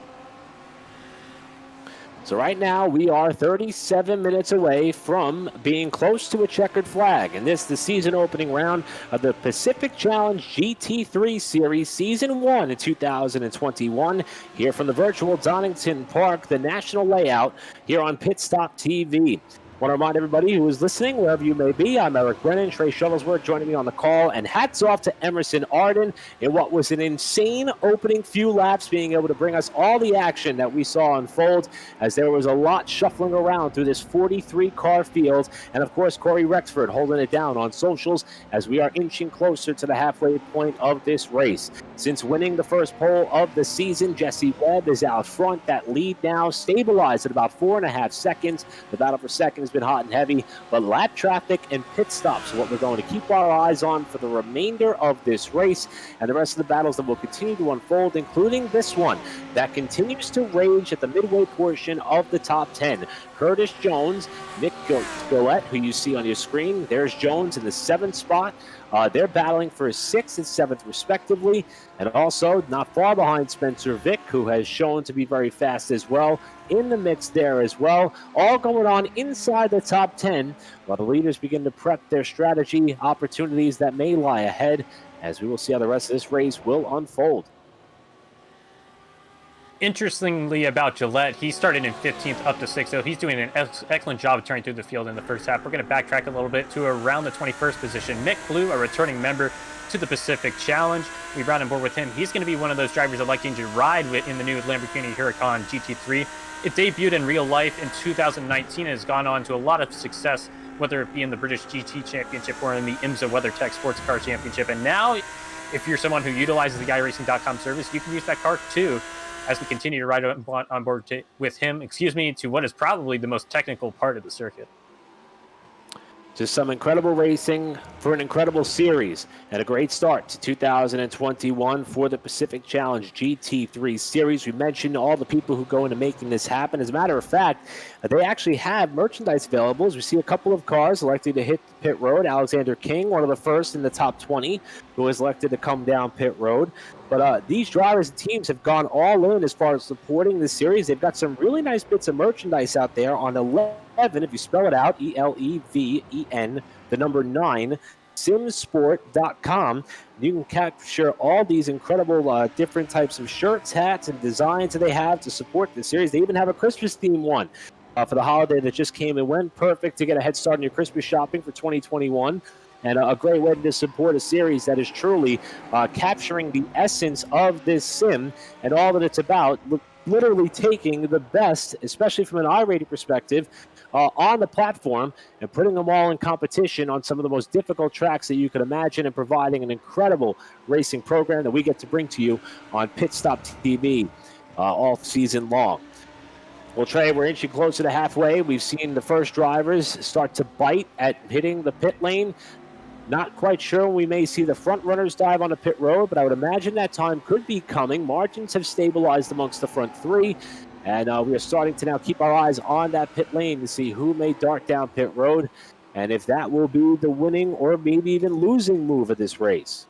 So right now we are 37 minutes away from being close to a checkered flag. And this, the season opening round of the Pacific Challenge GT3 Series, Season 1 in 2021. Here from the virtual Donington Park, the national layout here on Pit Stop TV. Want to remind everybody who is listening, wherever you may be, I'm Eric Brennan, Trey Shuttlesworth joining me on the call, and hats off to Emerson Arden in what was an insane opening few laps, being able to bring us all the action that we saw unfold, as there was a lot shuffling around through this 43-car field, and of course Corey Rexford holding it down on socials as we are inching closer to the halfway point of this race. Since winning the first pole of the season, Jesse Webb is out front. That lead now stabilized at about 4.5 seconds. The battle for second has been hot and heavy, but lap traffic and pit stops are what we're going to keep our eyes on for the remainder of this race and the rest of the battles that will continue to unfold, including this one that continues to rage at the midway portion of the top 10. Curtis Jones, Nick Gillette, who you see on your screen, there's Jones in the 7th spot. They're battling for 6th and 7th respectively, and also not far behind Spencer Vick, who has shown to be very fast as well, in the mix there as well. All going on inside the top 10 while the leaders begin to prep their strategy opportunities that may lie ahead, as we will see how the rest of this race will unfold. Interestingly about Gillette, he started in 15th up to 6th, so he's doing an excellent job of turning through the field in the first half. We're going to backtrack a little bit to around the 21st position. Mick Blue, a returning member to the Pacific Challenge. We brought on board with him. He's going to be one of those drivers electing to ride in the new Lamborghini Huracan GT3. It debuted in real life in 2019 and has gone on to a lot of success, whether it be in the British GT Championship or in the IMSA WeatherTech Sports Car Championship. And now, if you're someone who utilizes the GuyRacing.com service, you can use that car too, as we continue to ride on board with him, to what is probably the most technical part of the circuit. Just some incredible racing for an incredible series and a great start to 2021 for the Pacific Challenge GT3 Series. We mentioned all the people who go into making this happen. As a matter of fact, they actually have merchandise available. As we see a couple of cars elected to hit pit road. Alexander King, one of the first in the top 20, who was elected to come down pit road. But these drivers and teams have gone all in as far as supporting the series. They've got some really nice bits of merchandise out there on 11, if you spell it out, ELEVEN, the number 9, simsport.com. You can capture all these incredible different types of shirts, hats, and designs that they have to support the series. They even have a Christmas theme one for the holiday that just came and went. Perfect to get a head start on your Christmas shopping for 2021. And a great way to support a series that is truly capturing the essence of this sim and all that it's about, literally taking the best, especially from an iRating perspective, on the platform and putting them all in competition on some of the most difficult tracks that you could imagine, and providing an incredible racing program that we get to bring to you on Pit Stop TV all season long. Well, Trey, we're inching closer to halfway. We've seen the first drivers start to bite at hitting the pit lane. Not quite sure when we may see the front runners dive on the pit road, but I would imagine that time could be coming. Margins have stabilized amongst the front three, and we are starting to now keep our eyes on that pit lane to see who may dart down pit road, and if that will be the winning or maybe even losing move of this race.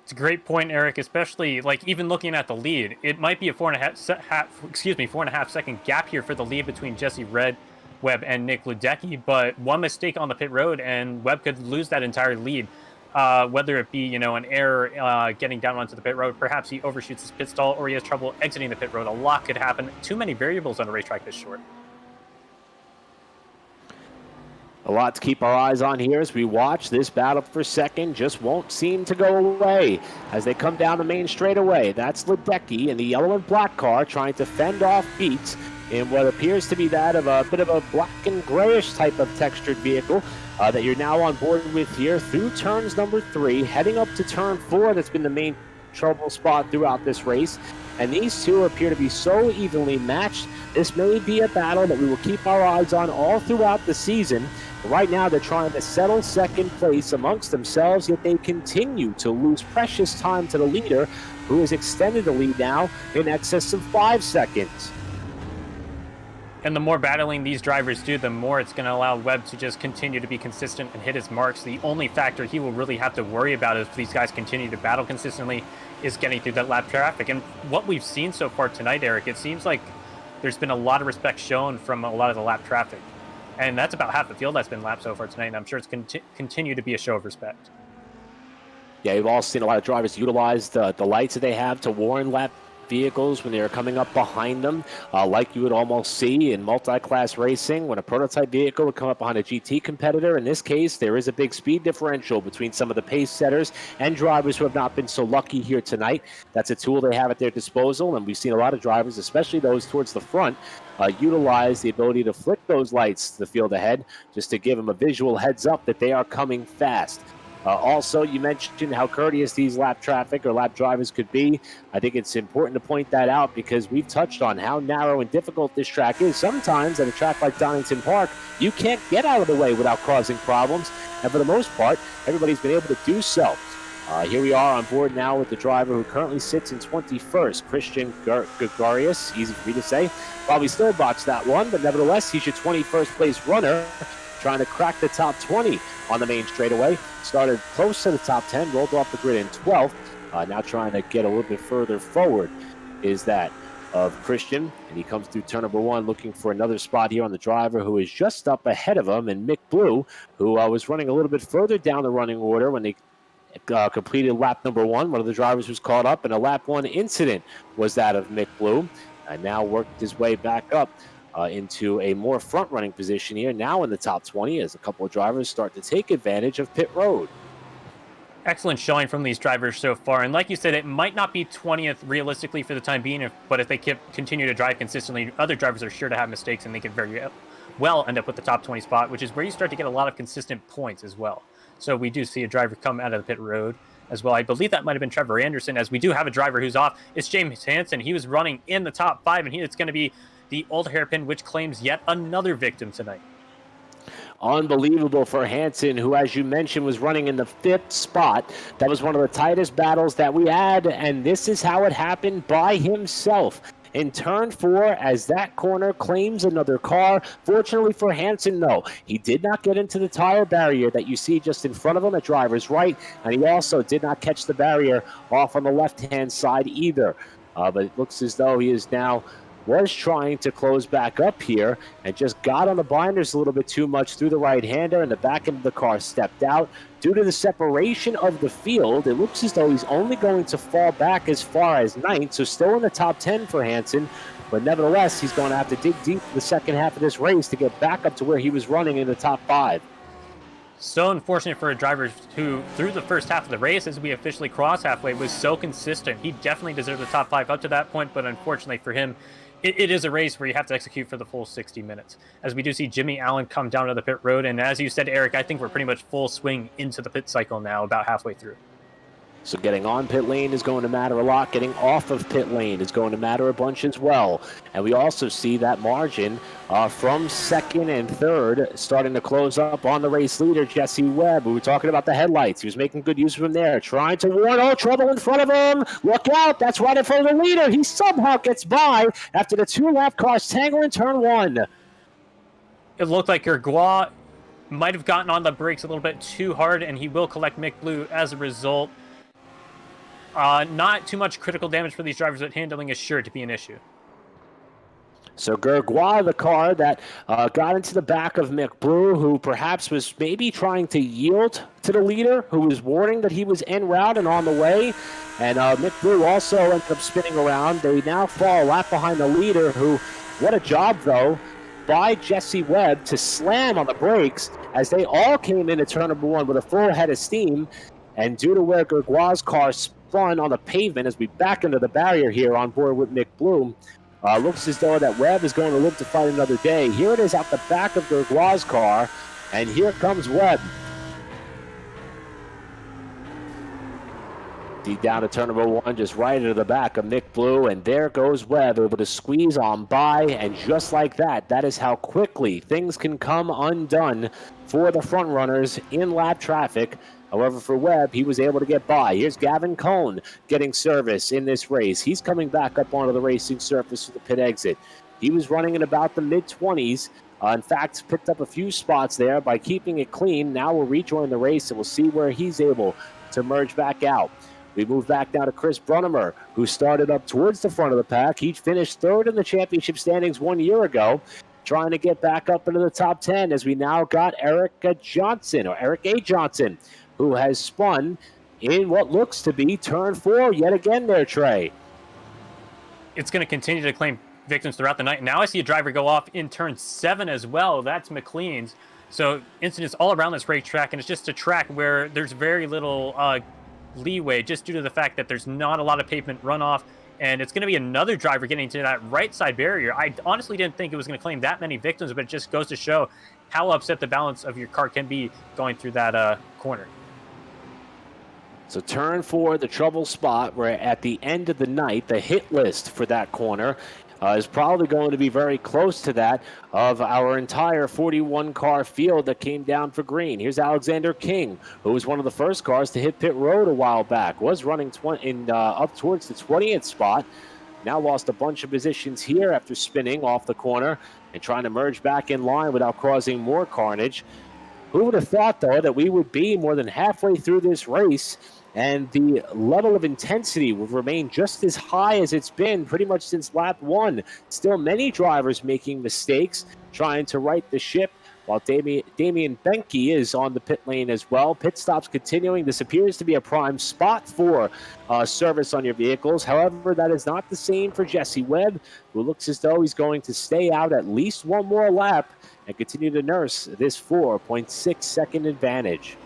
It's a great point, Eric, especially even looking at the lead. It might be a 4.5 second gap here for the lead between Jesse Webb and Nick Ledecky, but one mistake on the pit road and Webb could lose that entire lead, whether it be an error getting down onto the pit road, perhaps he overshoots his pit stall, or he has trouble exiting the pit road. A lot could happen. Too many variables on a racetrack this short. A lot to keep our eyes on here as we watch. This battle for second just won't seem to go away as they come down the main straightaway. That's Ledecky in the yellow and black car trying to fend off beats in what appears to be that of a bit of a black and grayish type of textured vehicle that you're now on board with here through turns number 3, heading up to turn 4. That's been the main trouble spot throughout this race. And these two appear to be so evenly matched. This may be a battle that we will keep our eyes on all throughout the season. Right now, they're trying to settle second place amongst themselves, yet they continue to lose precious time to the leader, who has extended the lead now in excess of 5 seconds. And the more battling these drivers do, the more it's going to allow Webb to just continue to be consistent and hit his marks. The only factor he will really have to worry about if these guys continue to battle consistently is getting through that lap traffic. And what we've seen so far tonight, Eric, it seems like there's been a lot of respect shown from a lot of the lap traffic. And that's about half the field that's been lapped so far tonight, and I'm sure it's continue to be a show of respect. Yeah, we've all seen a lot of drivers utilize the lights that they have to warn lap vehicles when they're coming up behind them, like you would almost see in multi-class racing when a prototype vehicle would come up behind a GT competitor. In this case, there is a big speed differential between some of the pace setters and drivers who have not been so lucky here tonight. That's a tool they have at their disposal, and we've seen a lot of drivers, especially those towards the front, utilize the ability to flick those lights to the field ahead just to give them a visual heads up that they are coming fast. Also, you mentioned how courteous these lap traffic or lap drivers could be. I think it's important to point that out because we've touched on how narrow and difficult this track is. Sometimes at a track like Donington Park, you can't get out of the way without causing problems. And for the most part, everybody's been able to do so. Here we are on board now with the driver who currently sits in 21st, Christian Gregorius. Easy for me to say. Probably still botched that one, but nevertheless, he's your 21st place runner, trying to crack the top 20 on the main straightaway. Started close to the top 10, rolled off the grid in 12th. Now trying to get a little bit further forward is that of Christian. And he comes through turn number 1 looking for another spot here on the driver who is just up ahead of him, and Mick Blue, who was running a little bit further down the running order when they completed lap number 1. One of the drivers was caught up, and a lap 1 incident was that of Mick Blue. And now worked his way back up into a more front-running position here, now in the top 20, as a couple of drivers start to take advantage of pit road. Excellent showing from these drivers so far. And like you said, it might not be 20th realistically for the time being, but if they continue to drive consistently, other drivers are sure to have mistakes, and they could very well end up with the top 20 spot, which is where you start to get a lot of consistent points as well. So we do see a driver come out of the pit road as well. I believe that might have been Trevor Anderson, as we do have a driver who's off. It's James Hansen. He was running in the top 5, and it's going to be the old hairpin, which claims yet another victim tonight. Unbelievable for Hansen, who, as you mentioned, was running in the 5th spot. That was one of the tightest battles that we had, and this is how it happened by himself. In turn 4, as that corner claims another car. Fortunately for Hansen, no, he did not get into the tire barrier that you see just in front of him at driver's right, and he also did not catch the barrier off on the left-hand side either. But it looks as though he is now was trying to close back up here and just got on the binders a little bit too much through the right-hander, and the back end of the car stepped out. Due to the separation of the field, it looks as though he's only going to fall back as far as 9th, so still in the top 10 for Hansen, but nevertheless, he's going to have to dig deep for the second half of this race to get back up to where he was running in the top 5. So unfortunate for a driver who, through the first half of the race, as we officially cross halfway, was so consistent. He definitely deserved the top 5 up to that point, but unfortunately for him, it is a race where you have to execute for the full 60 minutes. As we do see Jimmy Allen come down to the pit road, and as you said, Eric, I think we're pretty much full swing into the pit cycle now, about halfway through. So getting on pit lane is going to matter a lot. Getting off of pit lane is going to matter a bunch as well. And we also see that margin from 2nd and 3rd starting to close up on the race leader, Jesse Webb. We were talking about the headlights. He was making good use of them there, trying to warn, oh, trouble in front of him. Look out, that's right in front of the leader. He somehow gets by after the 2 lap cars tangle in turn 1. It looked like Gergois might have gotten on the brakes a little bit too hard, and he will collect Mick Blue as a result. Not too much critical damage for these drivers, but handling is sure to be an issue. So Gergois, the car that got into the back of Mick Blue, who perhaps was maybe trying to yield to the leader, who was warning that he was en route and on the way. And Mick Blue also ended up spinning around. They now fall a lap behind the leader, who, what a job, though, by Jesse Webb to slam on the brakes as they all came into turn number 1 with a full head of steam. And due to where Gergois' car spun on the pavement as we back into the barrier here on board with Mick Blue, looks as though that Webb is going to live to fight another day. Here it is out the back of Gergois' car, and here comes Webb. Deep down to turn number 1, just right into the back of Mick Blue, and there goes Webb, able to squeeze on by, and just like that, that is how quickly things can come undone for the front runners in lap traffic. However, for Webb, he was able to get by. Here's Gavin Cohn getting service in this race. He's coming back up onto the racing surface for the pit exit. He was running in about the mid-20s. In fact, picked up a few spots there by keeping it clean. Now we'll rejoin the race, and we'll see where he's able to merge back out. We move back down to Chris Brunnemer, who started up towards the front of the pack. He finished third in the championship standings 1 year ago, trying to get back up into the top 10, as we now got Eric A. Johnson, who has spun in what looks to be turn 4 yet again there, Trey. It's going to continue to claim victims throughout the night. Now I see a driver go off in turn 7 as well. That's McLean's. So incidents all around this racetrack, and it's just a track where there's very little leeway, just due to the fact that there's not a lot of pavement runoff, and it's going to be another driver getting to that right side barrier. I honestly didn't think it was going to claim that many victims, but it just goes to show how upset the balance of your car can be going through that corner. So turn 4, the trouble spot, where at the end of the night, the hit list for that corner is probably going to be very close to that of our entire 41-car field that came down for green. Here's Alexander King, who was one of the first cars to hit pit road a while back, was running up towards the 20th spot. Now lost a bunch of positions here after spinning off the corner and trying to merge back in line without causing more carnage. Who would have thought, though, that we would be more than halfway through this race and the level of intensity will remain just as high as it's been pretty much since lap 1. Still many drivers making mistakes, trying to right the ship, while Damian Benke is on the pit lane as well. Pit stops continuing. This appears to be a prime spot for service on your vehicles. However, that is not the same for Jesse Webb, who looks as though he's going to stay out at least one more lap and continue to nurse this 4.6-second advantage.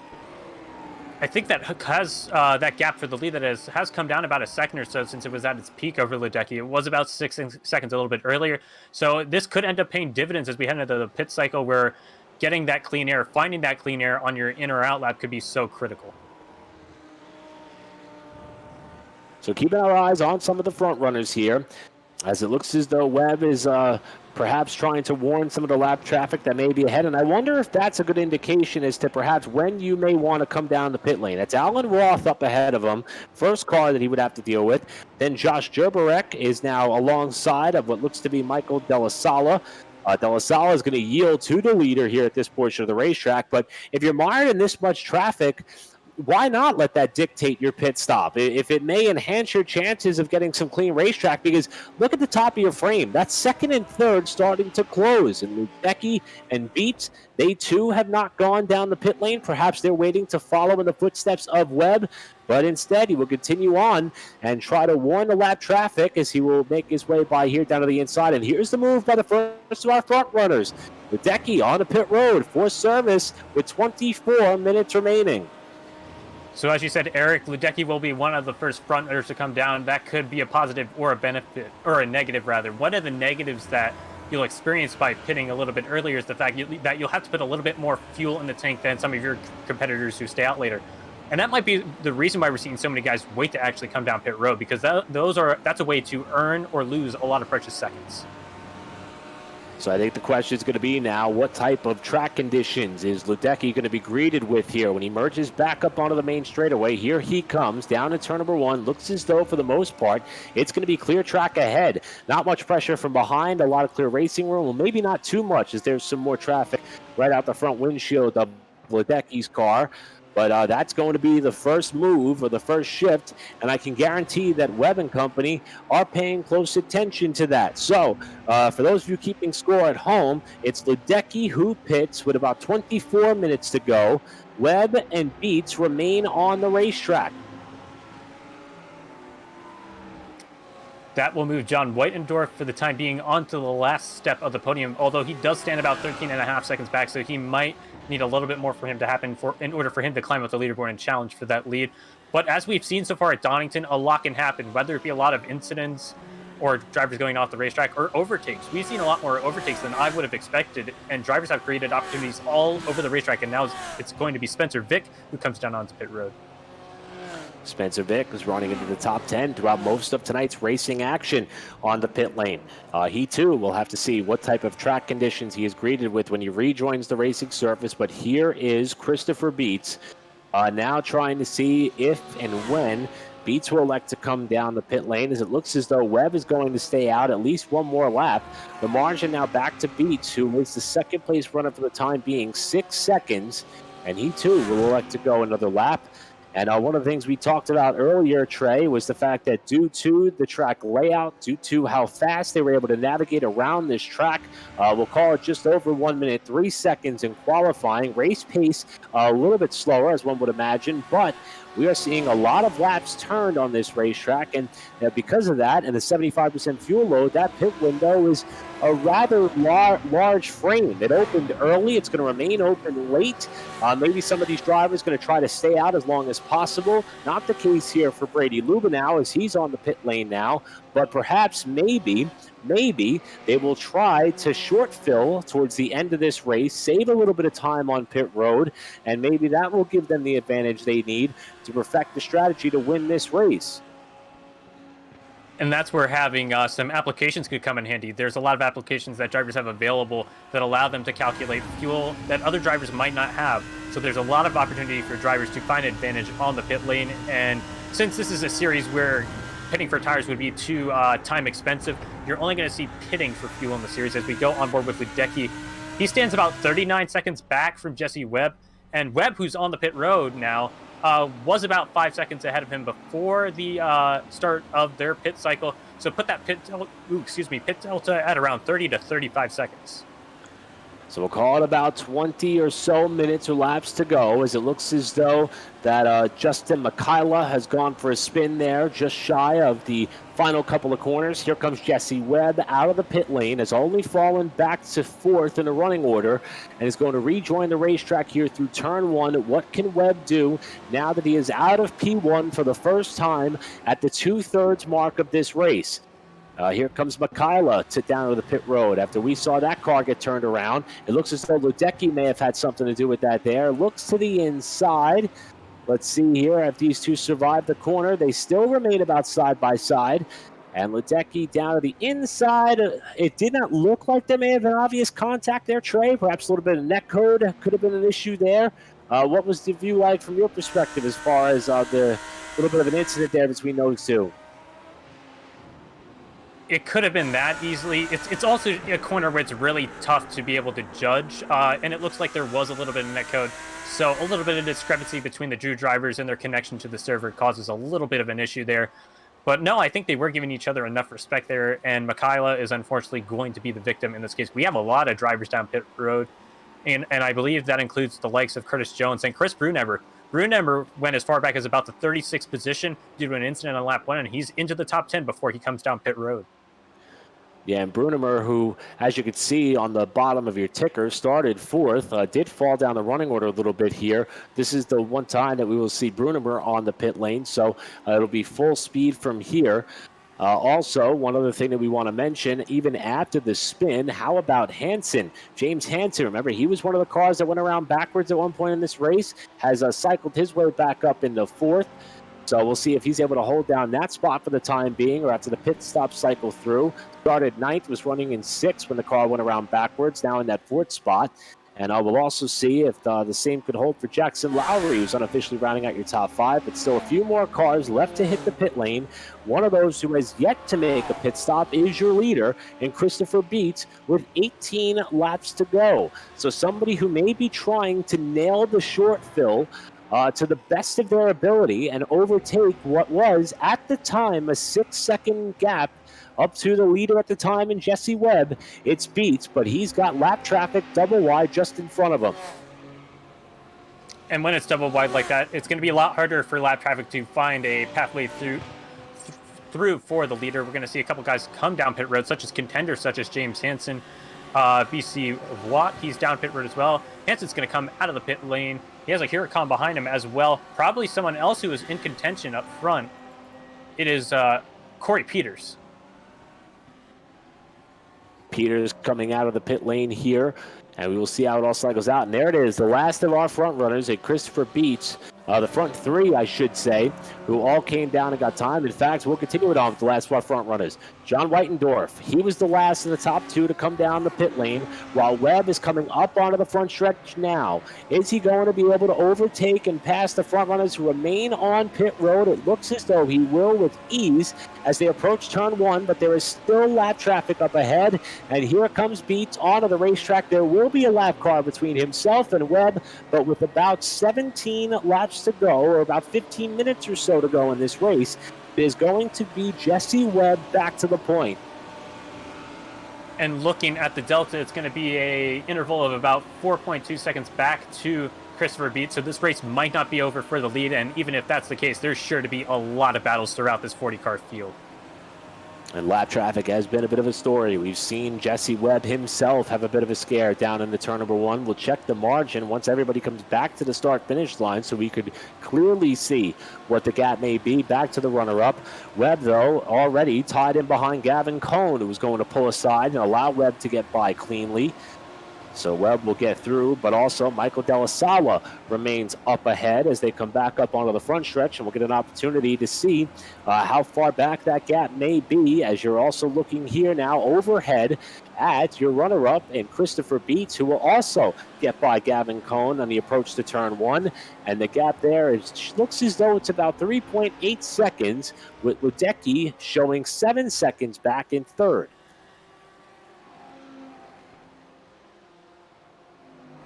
I think that has that gap for the lead that has come down about a second or so since it was at its peak over Ledecky. It was about 6 seconds a little bit earlier. So this could end up paying dividends as we head into the pit cycle, where getting that clean air, finding that clean air on your in or out lap could be so critical. So keeping our eyes on some of the front runners here, as it looks as though Webb is perhaps trying to warn some of the lap traffic that may be ahead. And I wonder if that's a good indication as to perhaps when you may want to come down the pit lane. That's Alan Roth up ahead of him, first car that he would have to deal with. Then Josh Gerberek is now alongside of what looks to be Michael Della Sala. Della Sala is going to yield to the leader here at this portion of the racetrack. But if you're mired in this much traffic, why not let that dictate your pit stop? If it may enhance your chances of getting some clean racetrack, because look at the top of your frame. That's second and third starting to close. And Becky and Beats, they too have not gone down the pit lane. Perhaps they're waiting to follow in the footsteps of Webb, but instead he will continue on and try to warn the lap traffic as he will make his way by here down to the inside. And here's the move by the first of our front runners. Ledecky on the pit road for service with 24 minutes remaining. So as you said, Eric, Ledecky will be one of the first front runners to come down. That could be a positive or a benefit, or a negative rather. One of the negatives that you'll experience by pitting a little bit earlier is the fact that you'll have to put a little bit more fuel in the tank than some of your competitors who stay out later. And that might be the reason why we're seeing so many guys wait to actually come down pit road, because that's a way to earn or lose a lot of precious seconds. So I think the question is going to be now, what type of track conditions is Ledecky going to be greeted with here when he merges back up onto the main straightaway? Here he comes down to turn number 1. Looks as though, for the most part, it's going to be clear track ahead. Not much pressure from behind, a lot of clear racing room. Well, maybe not too much, as there's some more traffic right out the front windshield of Ledecky's car. But that's going to be the first move or the first shift, and I can guarantee that Webb and company are paying close attention to that. So for those of you keeping score at home, it's Ledecky who pits with about 24 minutes to go. Webb and Beats remain on the racetrack. That will move John Whitendorf for the time being onto the last step of the podium, although he does stand about 13.5 seconds back, so he might need a little bit more for him to happen in order for him to climb up the leaderboard and challenge for that lead. But as we've seen so far at Donington, a lot can happen, whether it be a lot of incidents or drivers going off the racetrack or overtakes. We've seen a lot more overtakes than I would have expected, and drivers have created opportunities all over the racetrack, and now it's going to be Spencer Vick who comes down onto pit road. Spencer Vick is running into the top 10 throughout most of tonight's racing action on the pit lane. He, too, will have to see what type of track conditions he is greeted with when he rejoins the racing surface. But here is Christopher Beats now trying to see if and when Beats will elect to come down the pit lane as it looks as though Webb is going to stay out at least one more lap. The margin now back to Beats, who is the second place runner for the time being, 6 seconds, and he too will elect to go another lap. And one of the things we talked about earlier, Trey, was the fact that due to the track layout, due to how fast they were able to navigate around this track, we'll call it just over 1 minute, 3 seconds in qualifying. Race pace a little bit slower, as one would imagine, but we are seeing a lot of laps turned on this racetrack, and because of that and the 75% fuel load, that pit window is a rather large frame. It opened early. It's going to remain open late. Maybe some of these drivers going to try to stay out as long as possible. Not the case here for Brady Lubenow, as he's on the pit lane now, but perhaps maybe they will try to short fill towards the end of this race, save a little bit of time on pit road, and maybe that will give them the advantage they need to perfect the strategy to win this race. And that's where having some applications could come in handy. There's a lot of applications that drivers have available that allow them to calculate fuel that other drivers might not have. So there's a lot of opportunity for drivers to find advantage on the pit lane. And since this is a series where pitting for tires would be too time expensive, you're only going to see pitting for fuel in the series. As we go on board with Ledecky, he stands about 39 seconds back from Jesse Webb. And Webb, who's on the pit road now, was about 5 seconds ahead of him before the start of their pit cycle. So put that pit delta at around 30 to 35 seconds. So we'll call it about 20 or so minutes or laps to go, as it looks as though that Justin McKayla has gone for a spin there, just shy of the final couple of corners. Here comes Jesse Webb out of the pit lane, has only fallen back to fourth in the running order, and is going to rejoin the racetrack here through turn one. What can Webb do now that he is out of P1 for the first time at the 2/3 mark of this race? Here comes McKayla to down to the pit road. After we saw that car get turned around, it looks as though Ledecky may have had something to do with that there. Looks to the inside. Let's see here. If these two survive the corner, they still remain about side by side. And Ledecky down to the inside. It did not look like there may have been obvious contact there, Trey. Perhaps a little bit of neck code could have been an issue there. What was the view like from your perspective as far as the little bit of an incident there between those two? It could have been that easily. It's also a corner where it's really tough to be able to judge, and it looks like there was a little bit of netcode. So a little bit of discrepancy between the two drivers and their connection to the server causes a little bit of an issue there. But no, I think they were giving each other enough respect there, and McKayla is unfortunately going to be the victim in this case. We have a lot of drivers down pit road, and I believe that includes the likes of Curtis Jones and Chris Brunever. Brunever went as far back as about the 36th position due to an incident on lap 1, and he's into the top 10 before he comes down pit road. Yeah, and Brunemer, who, as you can see on the bottom of your ticker, started fourth, did fall down the running order a little bit here. This is the one time that we will see Brunemer on the pit lane, so it'll be full speed from here. Also, one other thing that we want to mention, even after the spin, how about Hansen? James Hansen, remember, he was one of the cars that went around backwards at one point in this race, has cycled his way back up into fourth. So we'll see if he's able to hold down that spot for the time being, or after the pit stop cycle through. Started ninth, was running in sixth when the car went around backwards, now in that fourth spot. And we'll also see if the same could hold for Jackson Lowry, who's unofficially rounding out your top five, but still a few more cars left to hit the pit lane. One of those who has yet to make a pit stop is your leader in Christopher Beats with 18 laps to go. So somebody who may be trying to nail the short fill to the best of their ability and overtake what was, at the time, a 6-second gap up to the leader at the time in Jesse Webb. It's Beats, but he's got lap traffic double wide just in front of him. And when it's double wide like that, it's going to be a lot harder for lap traffic to find a pathway through for the leader. We're going to see a couple guys come down pit road, such as contenders, such as James Hansen. BC Watt, he's down pit road as well. Hansen's going to come out of the pit lane. He has a Huracan behind him as well. Probably someone else who is in contention up front. It is Corey Peters. Peters coming out of the pit lane here, and we will see how it all cycles out. And there it is, the last of our front runners, a Christopher Beats, the front three, I should say, who all came down and got time. In fact, we'll continue it on with the last four front runners. John Whitendorf, he was the last in the top two to come down the pit lane, while Webb is coming up onto the front stretch now. Is he going to be able to overtake and pass the front runners who remain on pit road? It looks as though he will with ease as they approach turn one, but there is still lap traffic up ahead, and here comes Beats onto the racetrack. There will be a lap car between himself and Webb, but with about 17 laps to go, or about 15 minutes or so to go in this race, there's going to be Jesse Webb back to the point. And looking at the delta, it's going to be a interval of about 4.2 seconds back to Christopher Beats. So this race might not be over for the lead, and even if that's the case, there's sure to be a lot of battles throughout this 40-car field. And lap traffic has been a bit of a story. We've seen Jesse Webb himself have a bit of a scare down in the turn number one. We'll check the margin once everybody comes back to the start-finish line so we could clearly see what the gap may be. Back to the runner-up. Webb, though, already tied in behind Gavin Cohn, who was going to pull aside and allow Webb to get by cleanly. So Webb will get through, but also Michael Delasawa remains up ahead as they come back up onto the front stretch, and we'll get an opportunity to see how far back that gap may be, as you're also looking here now overhead at your runner-up and Christopher Beats, who will also get by Gavin Cohn on the approach to turn one. And the gap there looks as though it's about 3.8 seconds, with Ledecky showing 7 seconds back in third.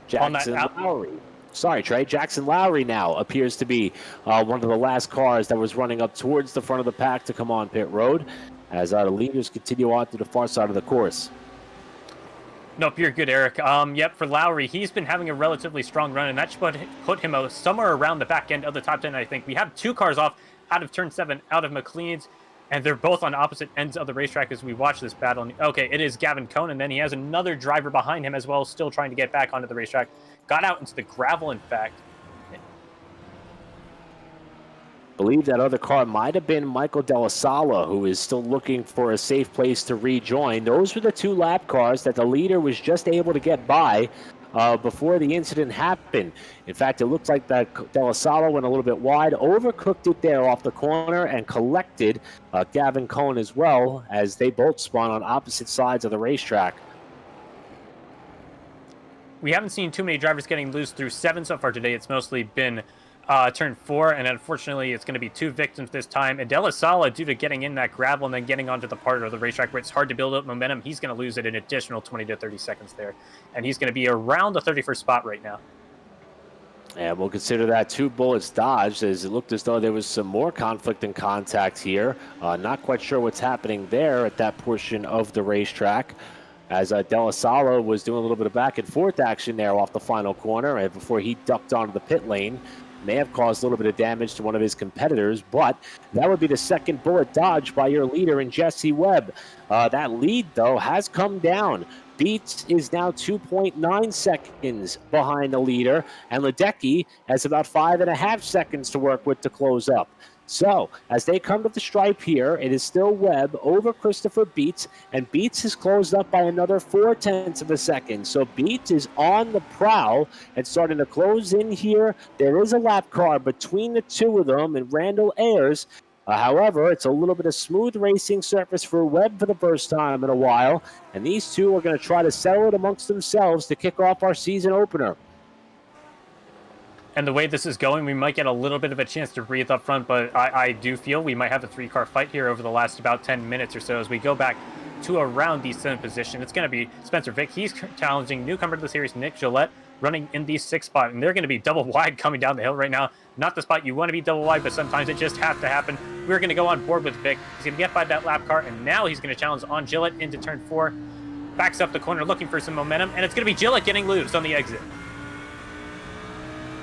Jackson Lowry. Sorry, Trey. Jackson Lowry now appears to be one of the last cars that was running up towards the front of the pack to come on pit road as the leaders continue on to the far side of the course. Nope, you're good, Eric. Yep, for Lowry, he's been having a relatively strong run, and that should put him somewhere around the back end of the top 10, I think. We have 2 cars off out of turn 7, out of McLean's, and they're both on opposite ends of the racetrack as we watch this battle. Okay, it is Gavin Cohn, and then he has another driver behind him as well, still trying to get back onto the racetrack. Got out into the gravel, in fact. Believe that other car might have been Michael Delasawa, who is still looking for a safe place to rejoin. Those were the 2 lap cars that the leader was just able to get by before the incident happened. In fact, it looks like that Delasawa went a little bit wide, overcooked it there off the corner, and collected Gavin Cohn as well, as they both spun on opposite sides of the racetrack. We haven't seen too many drivers getting loose through 7 so far today. It's mostly been turn 4, and unfortunately it's going to be 2 victims this time. And Delasawa, due to getting in that gravel and then getting onto the part of the racetrack where it's hard to build up momentum, he's going to lose it an additional 20 to 30 seconds there. And he's going to be around the 31st spot right now. And we'll consider that 2 bullets dodged, as it looked as though there was some more conflict and contact here. Not quite sure what's happening there at that portion of the racetrack, as Delasawa was doing a little bit of back and forth action there off the final corner, and before he ducked onto the pit lane. May have caused a little bit of damage to one of his competitors, but that would be the second bullet dodged by your leader in Jesse Webb. That lead, though, has come down. Beats is now 2.9 seconds behind the leader, and Ledecky has about 5.5 seconds to work with to close up. So, as they come to the stripe here, it is still Webb over Christopher Beats, and Beats is closed up by another 0.4 of a second. So Beats is on the prowl and starting to close in here. There is a lap car between the 2 of them and Randall Ayers. However, it's a little bit of smooth racing surface for Webb for the first time in a while, and these 2 are going to try to settle it amongst themselves to kick off our season opener. And the way this is going, we might get a little bit of a chance to breathe up front, but I do feel we might have a 3-car fight here over the last about 10 minutes or so as we go back to around the 7th position. It's going to be Spencer Vick. He's challenging newcomer to the series, Nick Gillette, running in the 6th spot, and they're going to be double wide coming down the hill right now. Not the spot you want to be double wide, but sometimes it just has to happen. We're going to go on board with Vick. He's going to get by that lap car, and now he's going to challenge on Gillette into turn 4. Backs up the corner looking for some momentum, and it's going to be Gillette getting loose on the exit.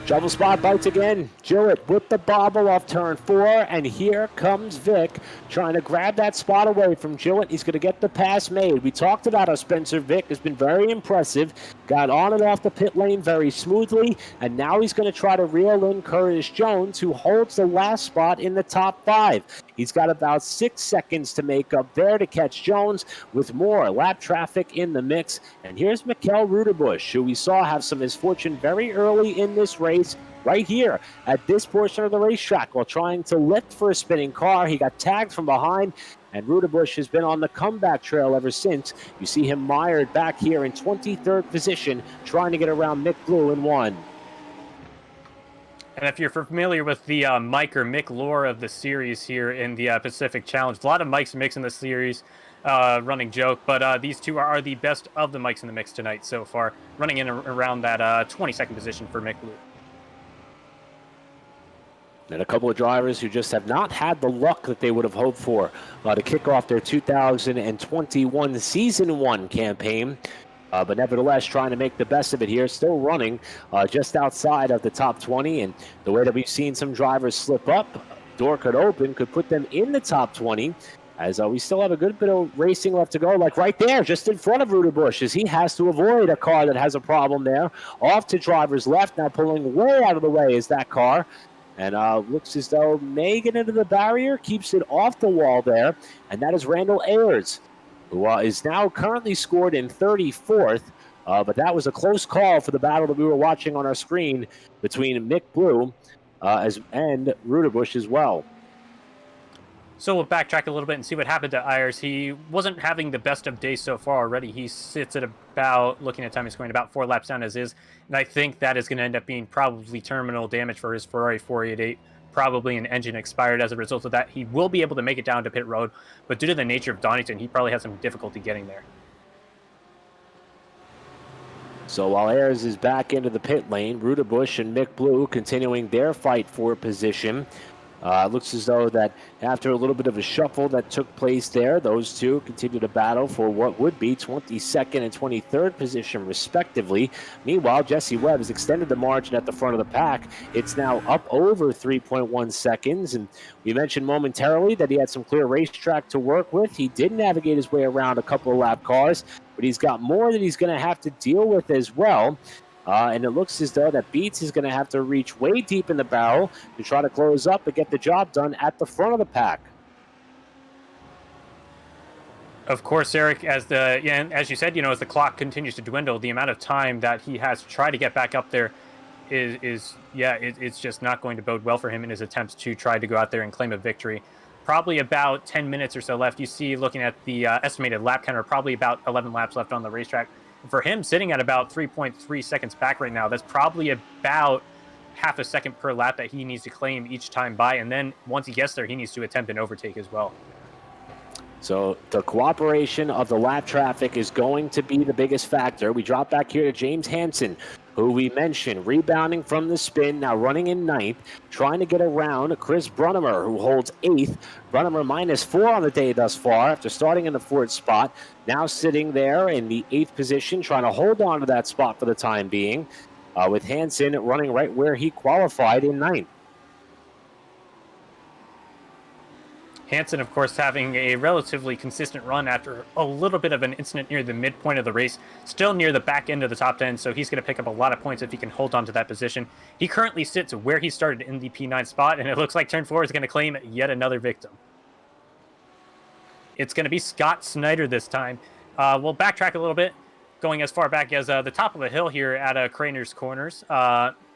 Trouble spot bites again. Gillette with the bobble off turn 4, and here comes Vick trying to grab that spot away from Gillette. He's going to get the pass made. We talked about how Spencer Vick has been very impressive. Got on and off the pit lane very smoothly, and now he's going to try to reel in Curtis Jones, who holds the last spot in the top 5. He's got about 6 seconds to make up there to catch Jones with more lap traffic in the mix. And here's Mikkel Ruderbush, who we saw have some misfortune very early in this race. right here at this portion of the racetrack while trying to lift for a spinning car. He got tagged from behind, and Rudebush has been on the comeback trail ever since. You see him mired back here in 23rd position, trying to get around Mick Blue in 1. And if you're familiar with the Mike or Mick lore of the series here in the Pacific Challenge, a lot of Mikes and Micks in the series, running joke, but these two are the best of the Mikes in the mix tonight so far, running in around that 22nd position for Mick Blue. And a couple of drivers who just have not had the luck that they would have hoped for to kick off their 2021 Season 1 campaign. But nevertheless, trying to make the best of it here, still running just outside of the top 20. And the way that we've seen some drivers slip up, door could open, could put them in the top 20. As we still have a good bit of racing left to go, like right there, just in front of Rudebush, as he has to avoid a car that has a problem there. Off to driver's left, now pulling way out of the way is that car. And looks as though may get into the barrier, keeps it off the wall there. And that is Randall Ayers, who is now currently scored in 34th. But that was a close call for the battle that we were watching on our screen between Mick Blue and Rudebush as well. So we'll backtrack a little bit and see what happened to Ayers. He wasn't having the best of days so far already. He sits at about, looking at time, he's going about 4 laps down as is. And I think that is going to end up being probably terminal damage for his Ferrari 488. Probably an engine expired as a result of that. He will be able to make it down to pit road, but due to the nature of Donington, he probably has some difficulty getting there. So while Ayers is back into the pit lane, Rudebush and Mick Blue continuing their fight for position. Looks as though that after a little bit of a shuffle that took place there, those two continue to battle for what would be 22nd and 23rd position, respectively. Meanwhile, Jesse Webb has extended the margin at the front of the pack. It's now up over 3.1 seconds, and we mentioned momentarily that he had some clear racetrack to work with. He did navigate his way around a couple of lap cars, but he's got more that he's going to have to deal with as well. And it looks as though that Beats is going to have to reach way deep in the barrel to try to close up and get the job done at the front of the pack. Of course, Eric, as you said, as the clock continues to dwindle, the amount of time that he has to try to get back up there it's just not going to bode well for him in his attempts to try to go out there and claim a victory. Probably about 10 minutes or so left. You see, looking at the estimated lap counter, probably about 11 laps left on the racetrack. For him, sitting at about 3.3 seconds back right now, that's probably about half a second per lap that he needs to claim each time by. And then once he gets there, he needs to attempt an overtake as well. So the cooperation of the lap traffic is going to be the biggest factor. We drop back here to James Hansen, who we mentioned rebounding from the spin, now running in 9th, trying to get around Chris Brunnemer, who holds 8th. Brunnemer -4 on the day thus far after starting in the 4th spot, now sitting there in the 8th position, trying to hold on to that spot for the time being, with Hansen running right where he qualified in 9th. Hansen, of course, having a relatively consistent run after a little bit of an incident near the midpoint of the race, still near the back end of the top 10, so he's going to pick up a lot of points if he can hold on to that position. He currently sits where he started in the P9 spot, and it looks like Turn 4 is going to claim yet another victim. It's going to be Scott Snyder this time. We'll backtrack a little bit, going as far back as the top of the hill here at Craner's Corners,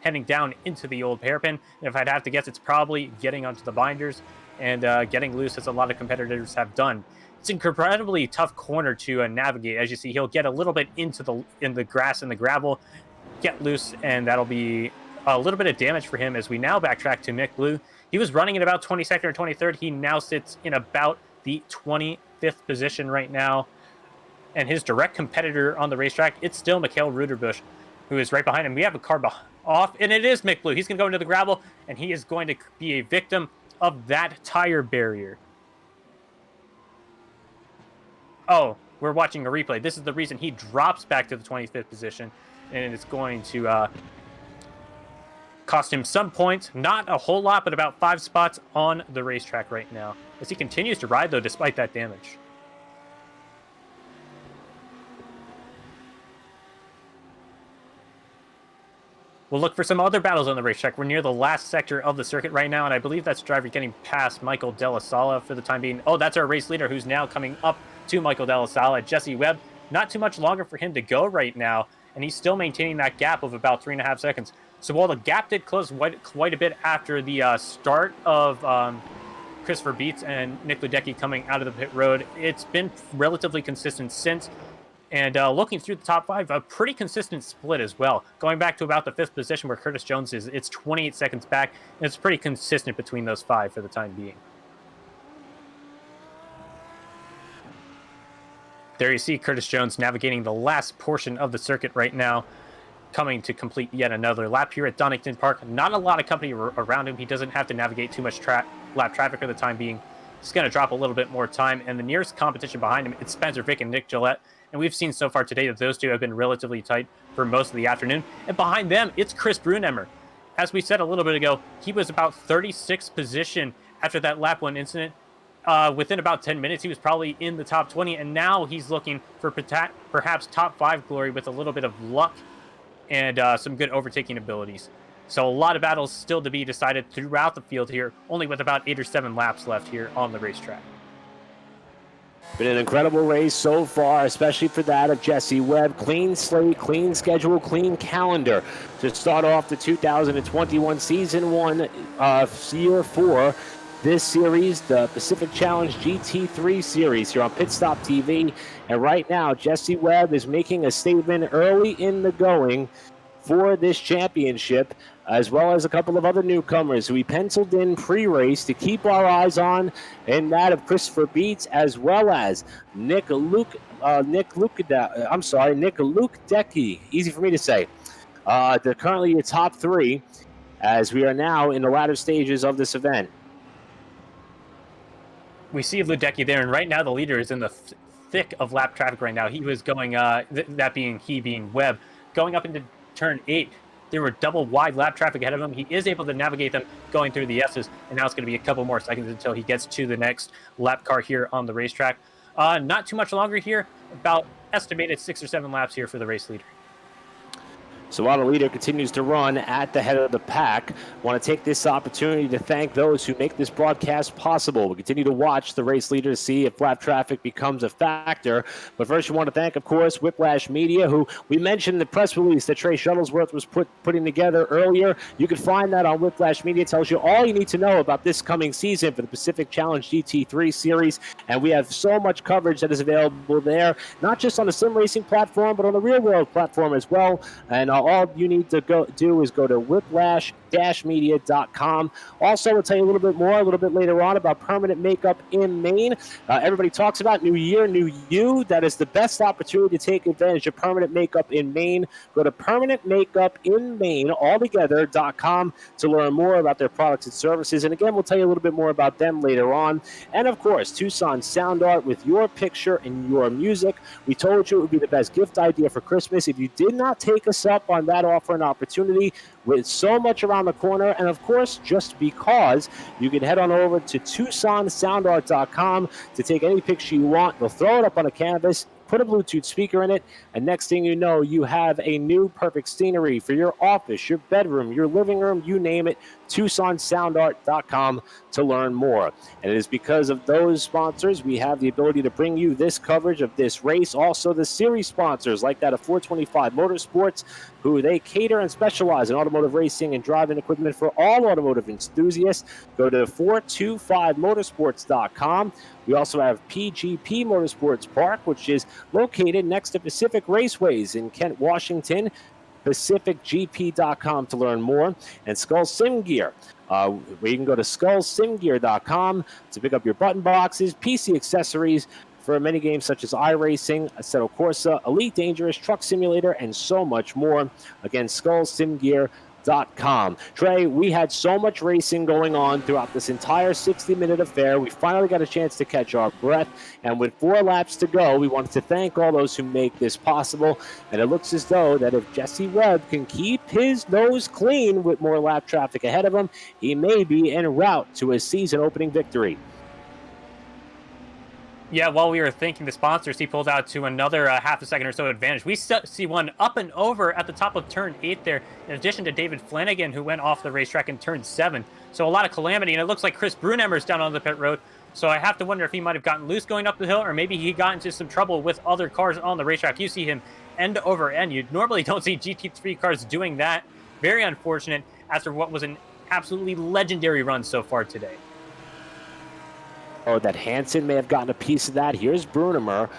heading down into the old hairpin. And if I'd have to guess, it's probably getting onto the binders and getting loose, as a lot of competitors have done. It's an incredibly tough corner to navigate. As you see, he'll get a little bit into the grass and the gravel, get loose, and that'll be a little bit of damage for him. As we now backtrack to Mick Blue, he was running in about 22nd or 23rd. He now sits in about the 25th position right now, and his direct competitor on the racetrack, it's still Mikhail Ruderbush, who is right behind him. We have a car off, and it is Mick Blue. He's going to go into the gravel, and he is going to be a victim of that tire barrier. Oh, we're watching a replay. This is the reason he drops back to the 25th position, and it's going to cost him some points. Not a whole lot, but about 5 spots on the racetrack right now, as he continues to ride, though, despite that damage. We'll look for some other battles on the racetrack. We're near the last sector of the circuit right now, and I believe that's the driver getting past Michael Della Sala for the time being. Oh, that's our race leader, who's now coming up to Michael Della Sala. Jesse Webb, not too much longer for him to go right now, and he's still maintaining that gap of about 3.5 seconds. So while the gap did close quite a bit after the start of Christopher Beets and Nick Ledecky coming out of the pit road, it's been relatively consistent since. And looking through the top 5, a pretty consistent split as well. Going back to about the 5th position where Curtis Jones is, it's 28 seconds back, and it's pretty consistent between those 5 for the time being. There you see Curtis Jones navigating the last portion of the circuit right now, coming to complete yet another lap here at Donington Park. Not a lot of company around him. He doesn't have to navigate too much lap traffic for the time being. He's going to drop a little bit more time, and the nearest competition behind him, it's Spencer Vick and Nick Gillette. And we've seen so far today that those two have been relatively tight for most of the afternoon. And behind them, it's Chris Brunemmer. As we said a little bit ago, he was about 36th position after that lap 1 incident. Within about 10 minutes, he was probably in the top 20, and now he's looking for perhaps top 5 glory with a little bit of luck and some good overtaking abilities. So a lot of battles still to be decided throughout the field here, only with about 8 or 7 laps left here on the racetrack. Been an incredible race so far, especially for that of Jesse Webb. Clean slate, clean schedule, clean calendar to start off the 2021 Season 1 Year 4. This series, the Pacific Challenge GT3 Series here on Pit Stop TV. And right now, Jesse Webb is making a statement early in the going for this championship, as well as a couple of other newcomers who we penciled in pre-race to keep our eyes on, and that of Christopher Beets, as well as Nick Ledecky. Easy for me to say. They're currently your top 3, as we are now in the latter stages of this event. We see Ledecky there, and right now the leader is in the thick of lap traffic right now. He was going, that being Webb, going up into turn 8. There were double wide lap traffic ahead of him. He is able to navigate them going through the S's, and now it's going to be a couple more seconds until he gets to the next lap car here on the racetrack. Not too much longer here, about estimated 6 or 7 laps here for the race leader. So while the leader continues to run at the head of the pack, I want to take this opportunity to thank those who make this broadcast possible. We continue to watch the race leader to see if lap traffic becomes a factor. But first, we want to thank, of course, Whiplash Media, who we mentioned in the press release that Trey Shuttlesworth was putting together earlier. You can find that on Whiplash Media. It tells you all you need to know about this coming season for the Pacific Challenge GT3 Series. And we have so much coverage that is available there, not just on the sim racing platform, but on the real world platform as well. And all you need to do is go to whiplash-media.com. Also, we'll tell you a little bit later on about permanent makeup in Maine. Everybody talks about new year, new you. That is the best opportunity to take advantage of permanent makeup in Maine. Go to permanentmakeupinmaine.com to learn more about their products and services. And again, we'll tell you a little bit more about them later on. And of course, Tucson Sound Art with your picture and your music. We told you it would be the best gift idea for Christmas. If you did not take us up on that offer and opportunity, with so much around the corner, and of course, just because, you can head on over to TucsonSoundArt.com to take any picture you want. They'll throw it up on a canvas, put a Bluetooth speaker in it, and next thing you know, you have a new perfect scenery for your office, your bedroom, your living room, you name it. TucsonSoundArt.com to learn more. And it is because of those sponsors we have the ability to bring you this coverage of this race. Also, the series sponsors like that of 425 Motorsports, who they cater and specialize in automotive racing and driving equipment for all automotive enthusiasts. Go to 425motorsports.com. We also have PGP Motorsports Park, which is located next to Pacific Raceways in Kent, Washington. PacificGP.com to learn more. And Skull Sim Gear, where you can go to SkullSimGear.com to pick up your button boxes, PC accessories for many games such as iRacing, Assetto Corsa, Elite Dangerous, Truck Simulator, and so much more. Again, SkullSimGear.com. Trey, we had so much racing going on throughout this entire 60-minute affair. We finally got a chance to catch our breath, and with 4 laps to go, we wanted to thank all those who make this possible. And it looks as though that if Jesse Webb can keep his nose clean with more lap traffic ahead of him, he may be en route to a season-opening victory. Yeah, while we were thanking the sponsors, he pulled out to another half a second or so advantage. We see one up and over at the top of turn 8 there, in addition to David Flanagan, who went off the racetrack in turn 7. So a lot of calamity, and it looks like Chris Brunemmer's down on the pit road. So I have to wonder if he might have gotten loose going up the hill, or maybe he got into some trouble with other cars on the racetrack. You see him end over end. You normally don't see GT3 cars doing that Very unfortunate after what was an absolutely legendary run so far today. Oh, that Hansen may have gotten a piece of that. Here's Brunemer.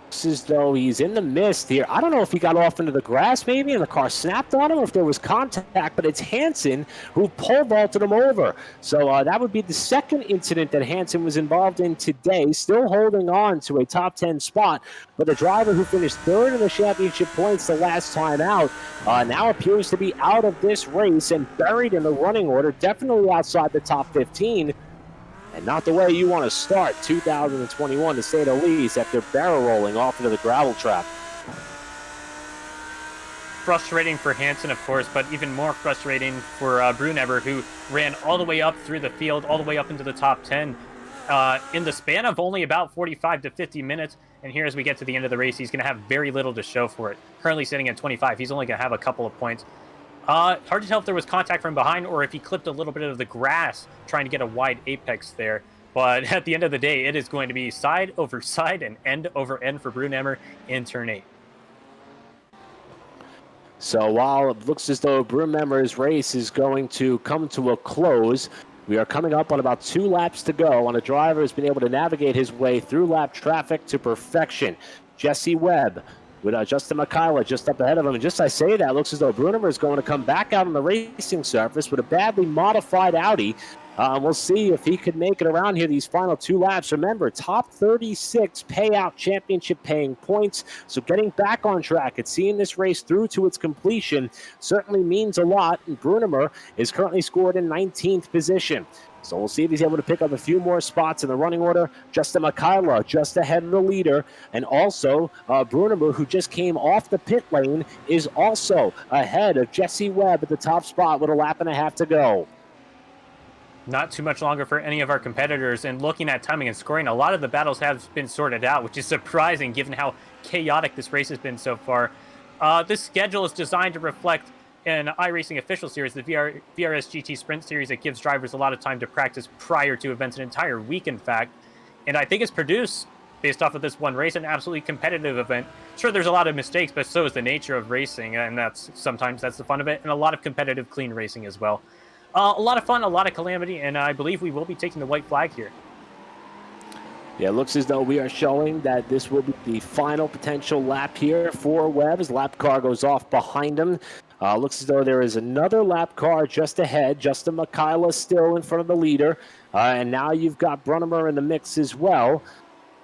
Looks as though he's in the mist here. I don't know if he got off into the grass maybe and the car snapped on him or if there was contact, but it's Hansen who pole vaulted him over. So that would be the second incident that Hansen was involved in today, still holding on to a top 10 spot. But the driver who finished third in the championship points the last time out now appears to be out of this race and buried in the running order, definitely outside the top 15. And not the way you want to start 2021, to say the least, after barrel rolling off into the gravel trap. Frustrating for Hansen, of course, but even more frustrating for Brunemer, who ran all the way up through the field, all the way up into the top 10 in the span of only about 45 to 50 minutes. And here, as we get to the end of the race, he's going to have very little to show for it. Currently sitting at 25, he's only going to have a couple of points. Hard to tell if there was contact from behind or if he clipped a little bit of the grass trying to get a wide apex there. But at the end of the day, it is going to be side over side and end over end for Brunemer in turn 8. So while it looks as though Brunemer's race is going to come to a close, we are coming up on about 2 laps to go, and a driver has been able to navigate his way through lap traffic to perfection. Jesse Webb with Justin Mikhaila just up ahead of him. And just as I say that, looks as though Brunemer is going to come back out on the racing surface with a badly modified Audi. We'll see if he could make it around here these final 2 laps. Remember, top 36 payout championship paying points. So getting back on track and seeing this race through to its completion certainly means a lot. And Brunemer is currently scored in 19th position. So we'll see if he's able to pick up a few more spots in the running order. Justin Mikhaila just ahead of the leader. And also Brunemer, who just came off the pit lane, is also ahead of Jesse Webb at the top spot with a lap and a half to go. Not too much longer for any of our competitors. And looking at timing and scoring, a lot of the battles have been sorted out, which is surprising given how chaotic this race has been so far. This schedule is designed to reflect an iRacing official series, the VRS GT Sprint Series. It gives drivers a lot of time to practice prior to events, an entire week, in fact. And I think it's produced, based off of this one race, an absolutely competitive event. Sure, there's a lot of mistakes, but so is the nature of racing, and sometimes that's the fun of it, and a lot of competitive, clean racing as well. A lot of fun, a lot of calamity, and I believe we will be taking the white flag here. Yeah, it looks as though we are showing that this will be the final potential lap here for Webb as lap car goes off behind him. Looks as though there is another lap car just ahead. Justin Mikhaila still in front of the leader. And now you've got Brunemer in the mix as well.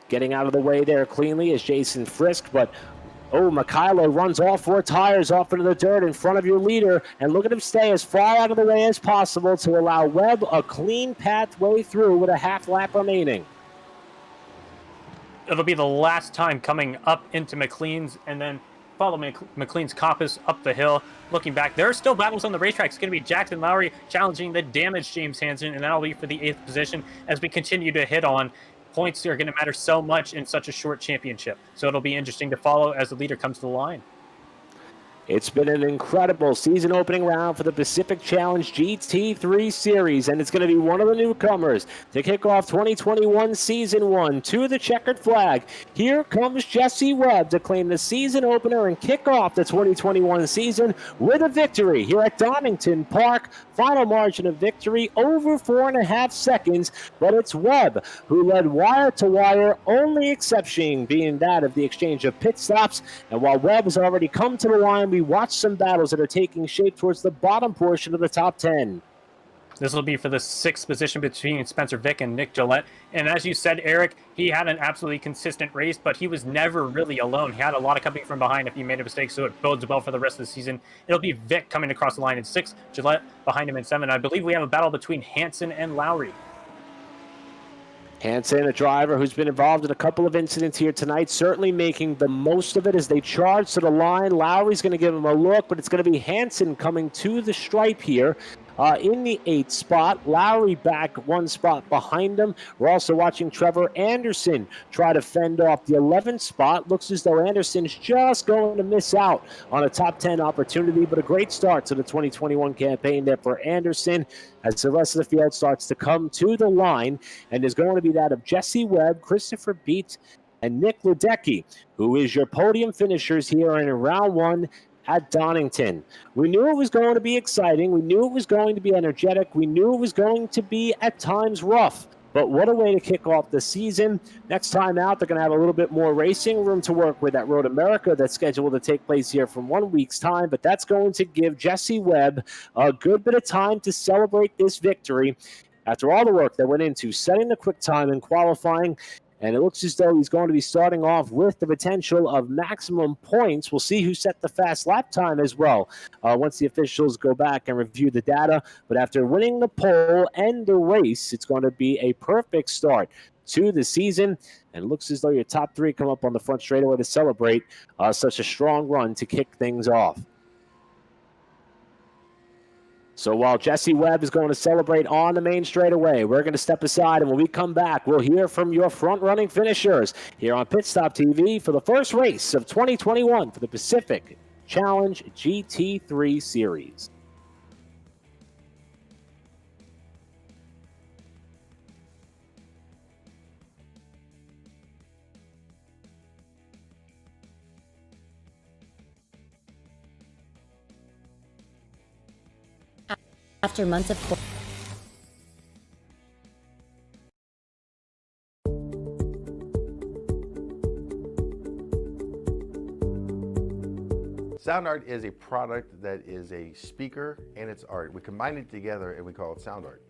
Getting out of the way there cleanly is Jason Frisk, but Mikhaila runs all 4 tires off into the dirt in front of your leader, and look at him stay as far out of the way as possible to allow Webb a clean pathway through with a half lap remaining. It'll be the last time coming up into McLean's, and then follow McLean's Coppice up the hill. Looking back, there are still battles on the racetrack. It's going to be Jackson Lowry challenging the damaged James Hansen, and that'll be for the 8th position as we continue to hit on. Points are going to matter so much in such a short championship. So it'll be interesting to follow as the leader comes to the line. It's been an incredible season opening round for the Pacific Challenge GT3 Series, and it's going to be one of the newcomers to kick off 2021 Season 1 to the checkered flag. Here comes Jesse Webb to claim the season opener and kick off the 2021 season with a victory here at Donington Park. Final margin of victory over 4.5 seconds, but it's Webb who led wire to wire, only exception being that of the exchange of pit stops. And while Webb has already come to the line, we watch some battles that are taking shape towards the bottom portion of the top 10. This will be for the 6th position between Spencer Vick and Nick Gillette. And as you said, Eric, he had an absolutely consistent race, but he was never really alone. He had a lot of coming from behind if he made a mistake, so it bodes well for the rest of the season. It'll be Vick coming across the line in 6th, Gillette behind him in 7th. I believe we have a battle between Hansen and Lowry. Hansen, a driver who's been involved in a couple of incidents here tonight, certainly making the most of it as they charge to the line. Lowry's going to give him a look, but it's going to be Hansen coming to the stripe here. In the 8th spot, Lowry back 1 spot behind him. We're also watching Trevor Anderson try to fend off the 11th spot. Looks as though Anderson's just going to miss out on a top 10 opportunity, but a great start to the 2021 campaign there for Anderson as the rest of the field starts to come to the line, and is going to be that of Jesse Webb, Christopher Beat, and Nick Ledecky, who is your podium finishers here in round 1 at Donington. We knew it was going to be exciting. We knew it was going to be energetic. We knew it was going to be at times rough. But what a way to kick off the season. Next time out, they're going to have a little bit more racing room to work with at Road America that's scheduled to take place here from 1 week's time. But that's going to give Jesse Webb a good bit of time to celebrate this victory after all the work that went into setting the quick time and qualifying. And it looks as though he's going to be starting off with the potential of maximum points. We'll see who set the fast lap time as well once the officials go back and review the data. But after winning the pole and the race, it's going to be a perfect start to the season. And it looks as though your top three come up on the front straightaway to celebrate such a strong run to kick things off. So while Jesse Webb is going to celebrate on the main straightaway, we're going to step aside, and when we come back, we'll hear from your front-running finishers here on Pit Stop TV for the first race of 2021 for the Pacific Challenge GT3 Series. After months of Sound Art is a product that is a speaker and it's art. We combine it together and we call it Sound Art.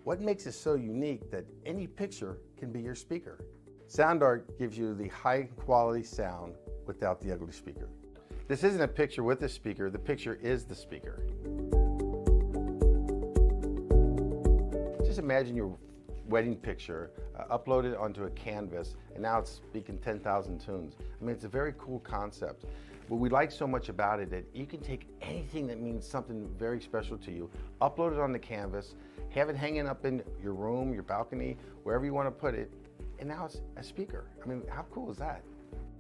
What makes it so unique that any picture can be your speaker? Sound Art gives you the high quality sound without the ugly speaker. This isn't a picture with a speaker, the picture is the speaker. Just imagine your wedding picture uploaded onto a canvas and now it's speaking 10,000 tunes. I mean, it's a very cool concept. What we like so much about it that you can take anything that means something very special to you, upload it on the canvas, have it hanging up in your room, your balcony, wherever you want to put it, and now it's a speaker. I mean, how cool is that?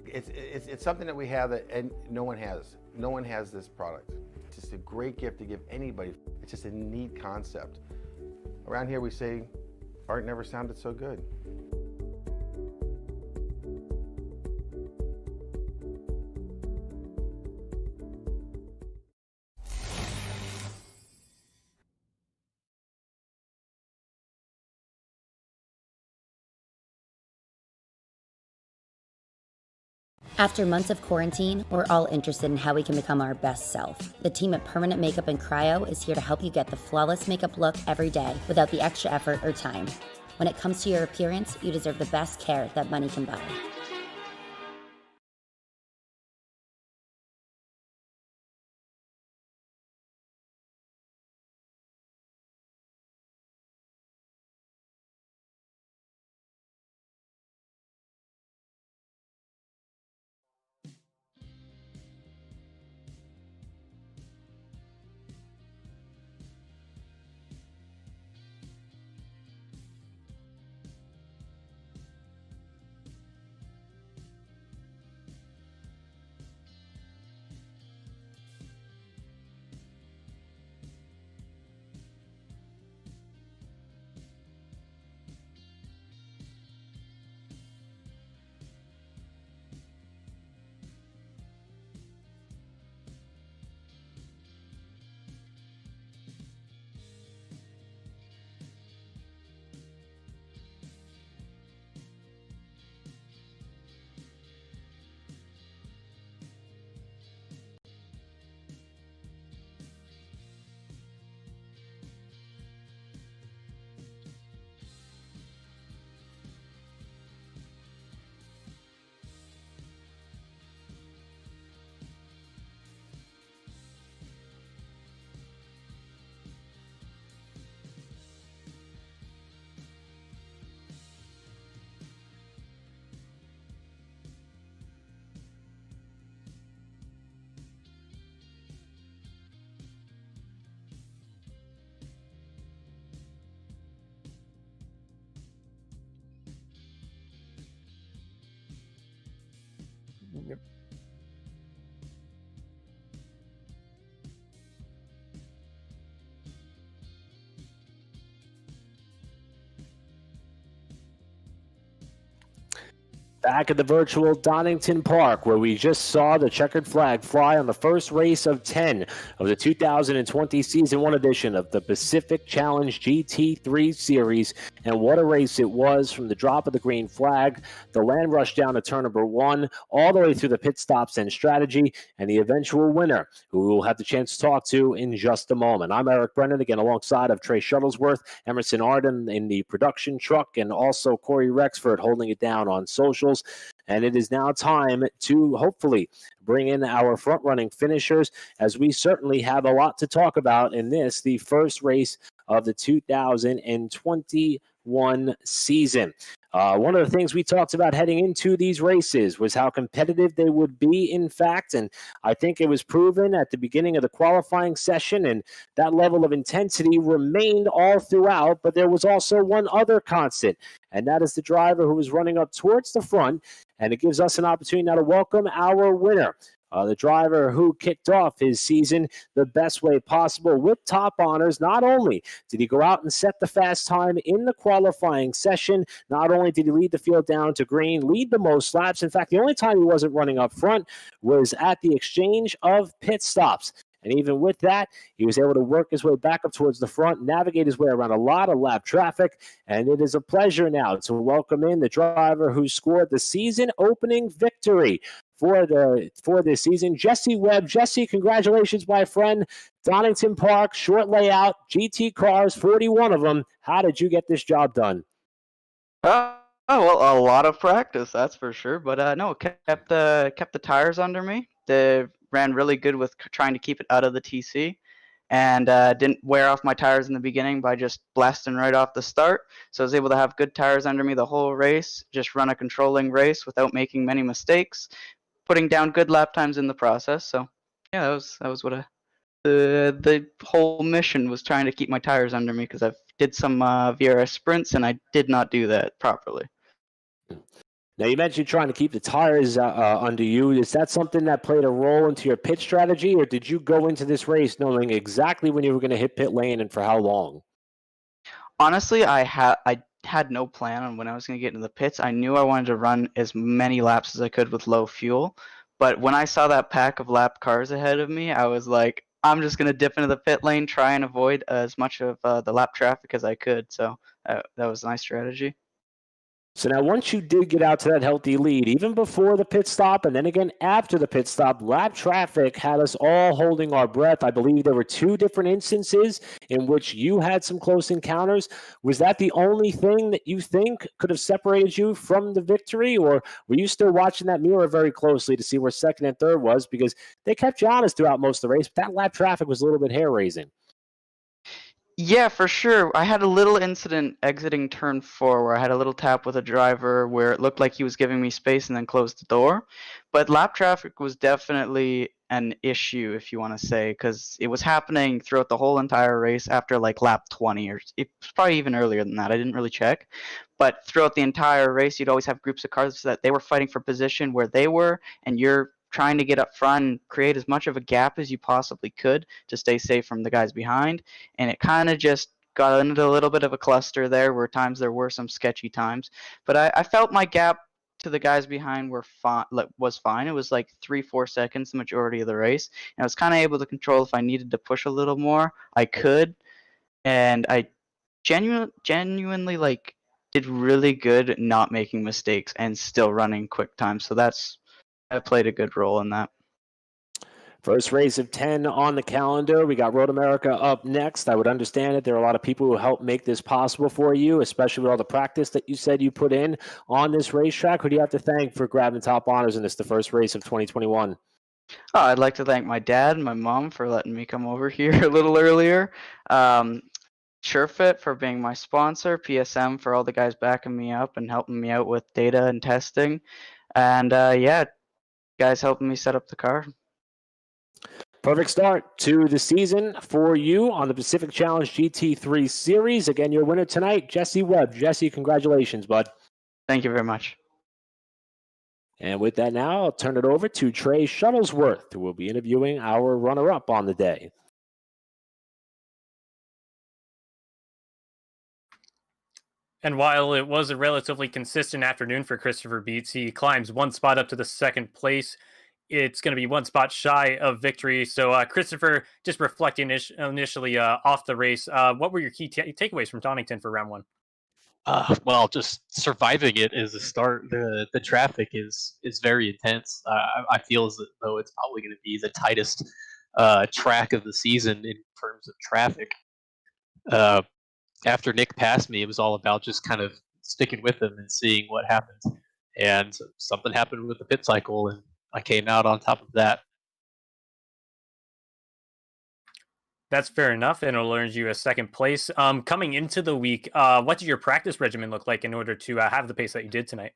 It's something that we have that and no one has. No one has this product. It's just a great gift to give anybody. It's just a neat concept. Around here we say, art never sounded so good. After months of quarantine, we're all interested in how we can become our best self. The team at Permanent Makeup and Cryo is here to help you get the flawless makeup look every day without the extra effort or time. When it comes to your appearance, you deserve the best care that money can buy. Back at the virtual Donington Park, where we just saw the checkered flag fly on the first race of 10 of the 2020 Season 1 edition of the Pacific Challenge GT3 Series. And what a race it was, from the drop of the green flag, the land rush down to turn number 1, all the way through the pit stops and strategy, and the eventual winner, who we'll have the chance to talk to in just a moment. I'm Eric Brennan, again alongside of Trey Shuttlesworth, Emerson Arden in the production truck, and also Corey Rexford holding it down on social. And it is now time to hopefully bring in our front-running finishers, as we certainly have a lot to talk about in this, the first race of the 2021 season. One of the things we talked about heading into these races was how competitive they would be, in fact, and I think it was proven at the beginning of the qualifying session, and that level of intensity remained all throughout, but there was also one other constant, and that is the driver who was running up towards the front, and it gives us an opportunity now to welcome our winner. The driver who kicked off his season the best way possible with top honors. Not only did he go out and set the fast time in the qualifying session, not only did he lead the field down to green, lead the most laps. In fact, the only time he wasn't running up front was at the exchange of pit stops. And even with that, he was able to work his way back up towards the front, navigate his way around a lot of lap traffic. And it is a pleasure now to welcome in the driver who scored the season opening victory for this season, Jesse Webb. Jesse, congratulations, my friend. Donington Park, short layout, GT cars, 41 of them. How did you get this job done? Well, a lot of practice, that's for sure. But no, kept the tires under me. They ran really good with trying to keep it out of the TC, and didn't wear off my tires in the beginning by just blasting right off the start. So I was able to have good tires under me the whole race, just run a controlling race without making many mistakes, putting down good lap times in the process. So yeah, that was what the whole mission was, trying to keep my tires under me, because I did some VRS sprints and I did not do that properly. Now, you mentioned trying to keep the tires under you. Is that something that played a role into your pit strategy, or did you go into this race knowing exactly when you were going to hit pit lane and for how long? Honestly, I had no plan on when I was going to get into the pits. I knew I wanted to run as many laps as I could with low fuel. But when I saw that pack of lap cars ahead of me, I was like, I'm just going to dip into the pit lane, try and avoid as much of the lap traffic as I could. So that was a nice strategy. So now once you did get out to that healthy lead, even before the pit stop and then again after the pit stop, lap traffic had us all holding our breath. I believe there were 2 different instances in which you had some close encounters. Was that the only thing that you think could have separated you from the victory, or were you still watching that mirror very closely to see where second and third was? Because they kept you honest throughout most of the race, but that lap traffic was a little bit hair-raising. Yeah, for sure. I had a little incident exiting turn 4 where I had a little tap with a driver where it looked like he was giving me space and then closed the door. But lap traffic was definitely an issue, if you want to say, because it was happening throughout the whole entire race after like lap 20, or it was probably even earlier than that. I didn't really check. But throughout the entire race, you'd always have groups of cars that they were fighting for position where they were, and you're trying to get up front and create as much of a gap as you possibly could to stay safe from the guys behind. And it kind of just got into a little bit of a cluster there, where times there were some sketchy times. But I felt my gap to the guys behind was fine. It was like 3-4 seconds the majority of the race. And I was kind of able to control if I needed to push a little more, I could. And I genuinely like did really good at not making mistakes and still running quick time. So I played a good role in that. First race of 10 on the calendar. We got Road America up next. I would understand it. There are a lot of people who helped make this possible for you, especially with all the practice that you said you put in on this racetrack. Who do you have to thank for grabbing top honors in this, the first race of 2021? I'd like to thank my dad and my mom for letting me come over here a little earlier. SureFit for being my sponsor. PSM for all the guys backing me up and helping me out with data and testing. And guys helping me set up the car. Perfect start to the season for you on the Pacific Challenge GT3 Series. Again, your winner tonight, Jesse Webb. Jesse, congratulations, bud. Thank you very much. And with that now, I'll turn it over to Trey Shuttlesworth, who will be interviewing our runner-up on the day. And while it was a relatively consistent afternoon for Christopher Beets, he climbs one spot up to the second place. It's going to be one spot shy of victory. So, Christopher, just reflecting initially off the race, what were your key takeaways from Donington for round one? Well, just surviving it is a start. The traffic is very intense. I feel as though it's probably going to be the tightest track of the season in terms of traffic. Uh, After Nick passed me, it was all about just kind of sticking with him and seeing what happened. And something happened with the pit cycle, and I came out on top of that. That's fair enough, and it'll earn you a second place. Coming into the week, what did your practice regimen look like in order to have the pace that you did tonight?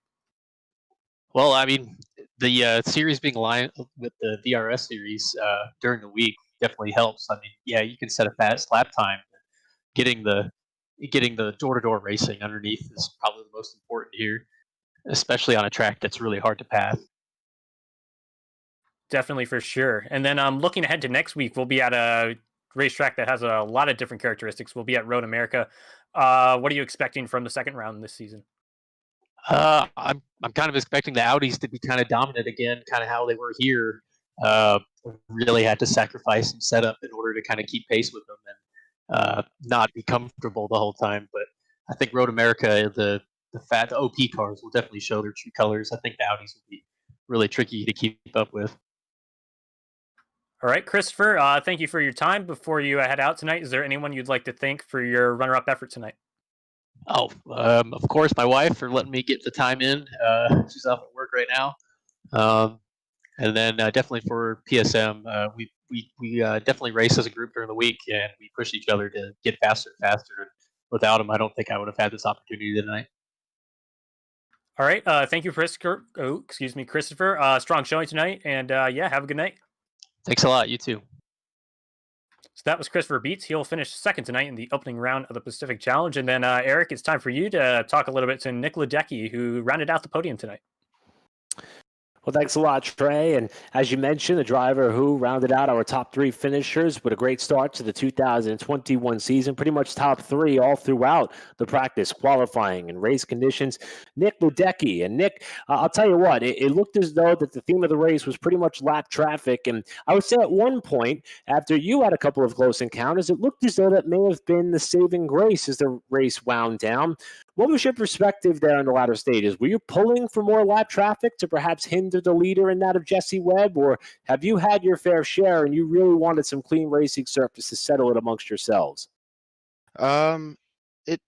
Well, I mean, the series being aligned with the DRS series during the week definitely helps. I mean, yeah, you can set a fast lap time. Getting the door-to-door racing underneath is probably the most important here, especially on a track that's really hard to pass. Definitely, for sure. And then looking ahead to next week, we'll be at a racetrack that has a lot of different characteristics. We'll be at Road America. What are you expecting from the second round this season? I'm kind of expecting the Audis to be kind of dominant again, kind of how they were here. Uh, Really had to sacrifice some setup in order to kind of keep pace with them and not be comfortable the whole time. But I think Road America, the OP cars will definitely show their true colors. I think the Audis will be really tricky to keep up with. All right, Christopher, thank you for your time. Before you head out tonight, is there anyone you'd like to thank for your runner-up effort tonight? Oh, of course, my wife for letting me get the time in. She's off at work right now. And then definitely for PSM, we definitely race as a group during the week, and we push each other to get faster and faster. And without them, I don't think I would have had this opportunity tonight. All right, thank you, Christopher. Oh, excuse me, Christopher. Strong showing tonight, and yeah, have a good night. Thanks a lot. You too. So that was Christopher Beets. He'll finish second tonight in the opening round of the Pacific Challenge. And then, Eric, it's time for you to talk a little bit to Nick Ledecky, who rounded out the podium tonight. Well, thanks a lot, Trey. And as you mentioned, the driver who rounded out our top three finishers with a great start to the 2021 season, pretty much top three all throughout the practice, qualifying, and race conditions, Nick Ledecky. And Nick, I'll tell you what, it looked as though that the theme of the race was pretty much lap traffic. And I would say at one point, after you had a couple of close encounters, it looked as though that may have been the saving grace as the race wound down. What was your perspective there in the latter stages? Were you pulling for more lap traffic to perhaps hinder the leader in that of Jesse Webb, or have you had your fair share and you really wanted some clean racing surface to settle it amongst yourselves? It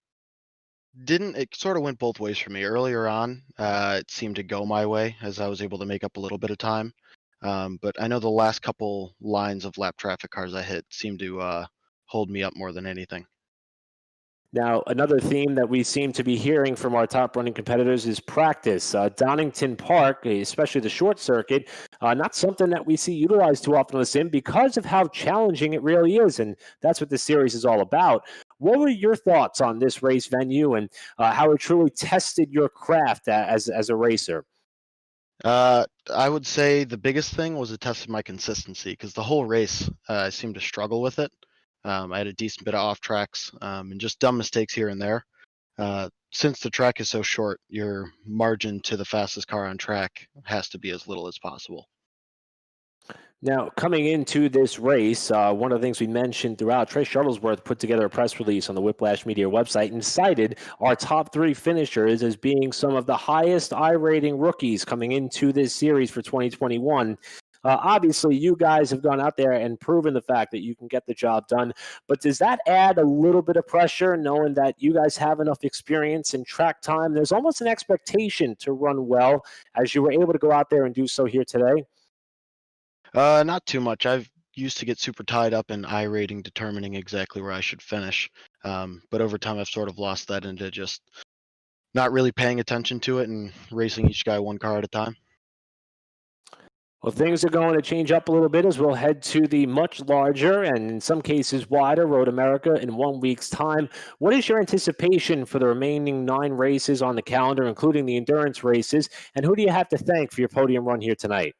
didn't. It sort of went both ways for me. Earlier on, it seemed to go my way as I was able to make up a little bit of time. But I know the last couple lines of lap traffic cars I hit seemed to hold me up more than anything. Now, another theme that we seem to be hearing from our top running competitors is practice. Donington Park, especially the short circuit, not something that we see utilized too often on the sim because of how challenging it really is, and that's what this series is all about. What were your thoughts on this race venue and how it truly tested your craft as a racer? I would say the biggest thing was it tested my consistency because the whole race I seemed to struggle with it. I had a decent bit of off tracks and just dumb mistakes here and there. Since the track is so short, your margin to the fastest car on track has to be as little as possible. Now, coming into this race, one of the things we mentioned throughout, Trey Shuttlesworth put together a press release on the Whiplash Media website and cited our top three finishers as being some of the highest I-rating rookies coming into this series for 2021. Obviously, you guys have gone out there and proven the fact that you can get the job done. But does that add a little bit of pressure, knowing that you guys have enough experience in track time? There's almost an expectation to run well, as you were able to go out there and do so here today. Not too much. I've used to get super tied up in I rating determining exactly where I should finish. But over time, I've sort of lost that into just not really paying attention to it and racing each guy one car at a time. Well, things are going to change up a little bit as we'll head to the much larger and in some cases wider Road America in 1 week's time. What is your anticipation for the remaining 9 races on the calendar, including the endurance races? And who do you have to thank for your podium run here tonight?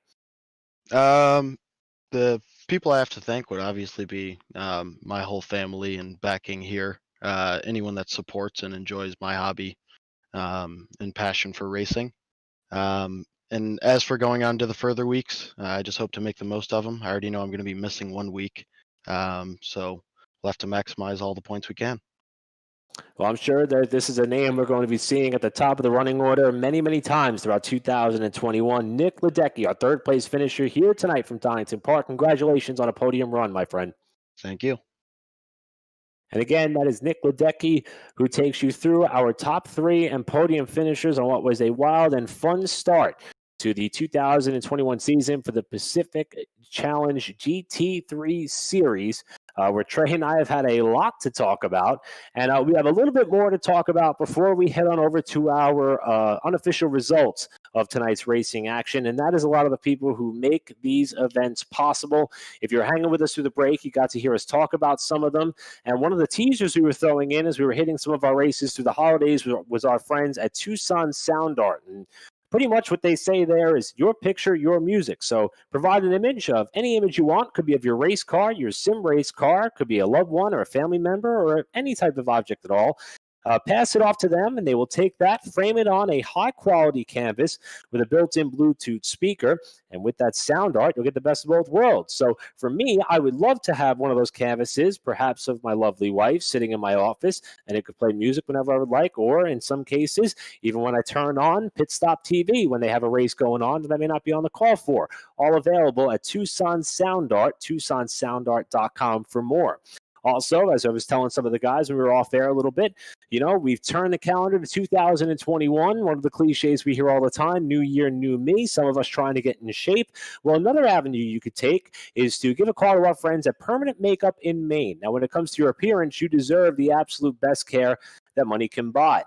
The people I have to thank would obviously be my whole family and backing here. anyone that supports and enjoys my hobby and passion for racing. And as for going on to the further weeks, I just hope to make the most of them. I already know I'm going to be missing 1 week, so we'll have to maximize all the points we can. Well, I'm sure that this is a name we're going to be seeing at the top of the running order many, many times throughout 2021. Nick Ledecky, our third place finisher here tonight from Donington Park. Congratulations on a podium run, my friend. Thank you. And again, that is Nick Ledecky, who takes you through our top 3 and podium finishers on what was a wild and fun start to the 2021 season for the Pacific Challenge GT3 Series, where Trey and I have had a lot to talk about. And we have a little bit more to talk about before we head on over to our unofficial results of tonight's racing action. And that is a lot of the people who make these events possible. If you're hanging with us through the break, you got to hear us talk about some of them. And one of the teasers we were throwing in as we were hitting some of our races through the holidays was our friends at Tucson Sound Art. And pretty much what they say there is your picture, your music. So provide an image of any image you want. Could be of your race car, your sim race car, could be a loved one or a family member or any type of object at all. Pass it off to them, and they will take that, frame it on a high-quality canvas with a built-in Bluetooth speaker, and with that sound art, you'll get the best of both worlds. So for me, I would love to have one of those canvases, perhaps of my lovely wife, sitting in my office, and it could play music whenever I would like, or in some cases, even when I turn on Pit Stop TV when they have a race going on that I may not be on the call for. All available at Tucson Sound Art, TucsonSoundArt.com for more. Also, as I was telling some of the guys when we were off air a little bit, we've turned the calendar to 2021. One of the cliches we hear all the time, new year, new me, some of us trying to get in shape. Well, another avenue you could take is to give a call to our friends at Permanent Makeup in Maine. Now, when it comes to your appearance, you deserve the absolute best care that money can buy.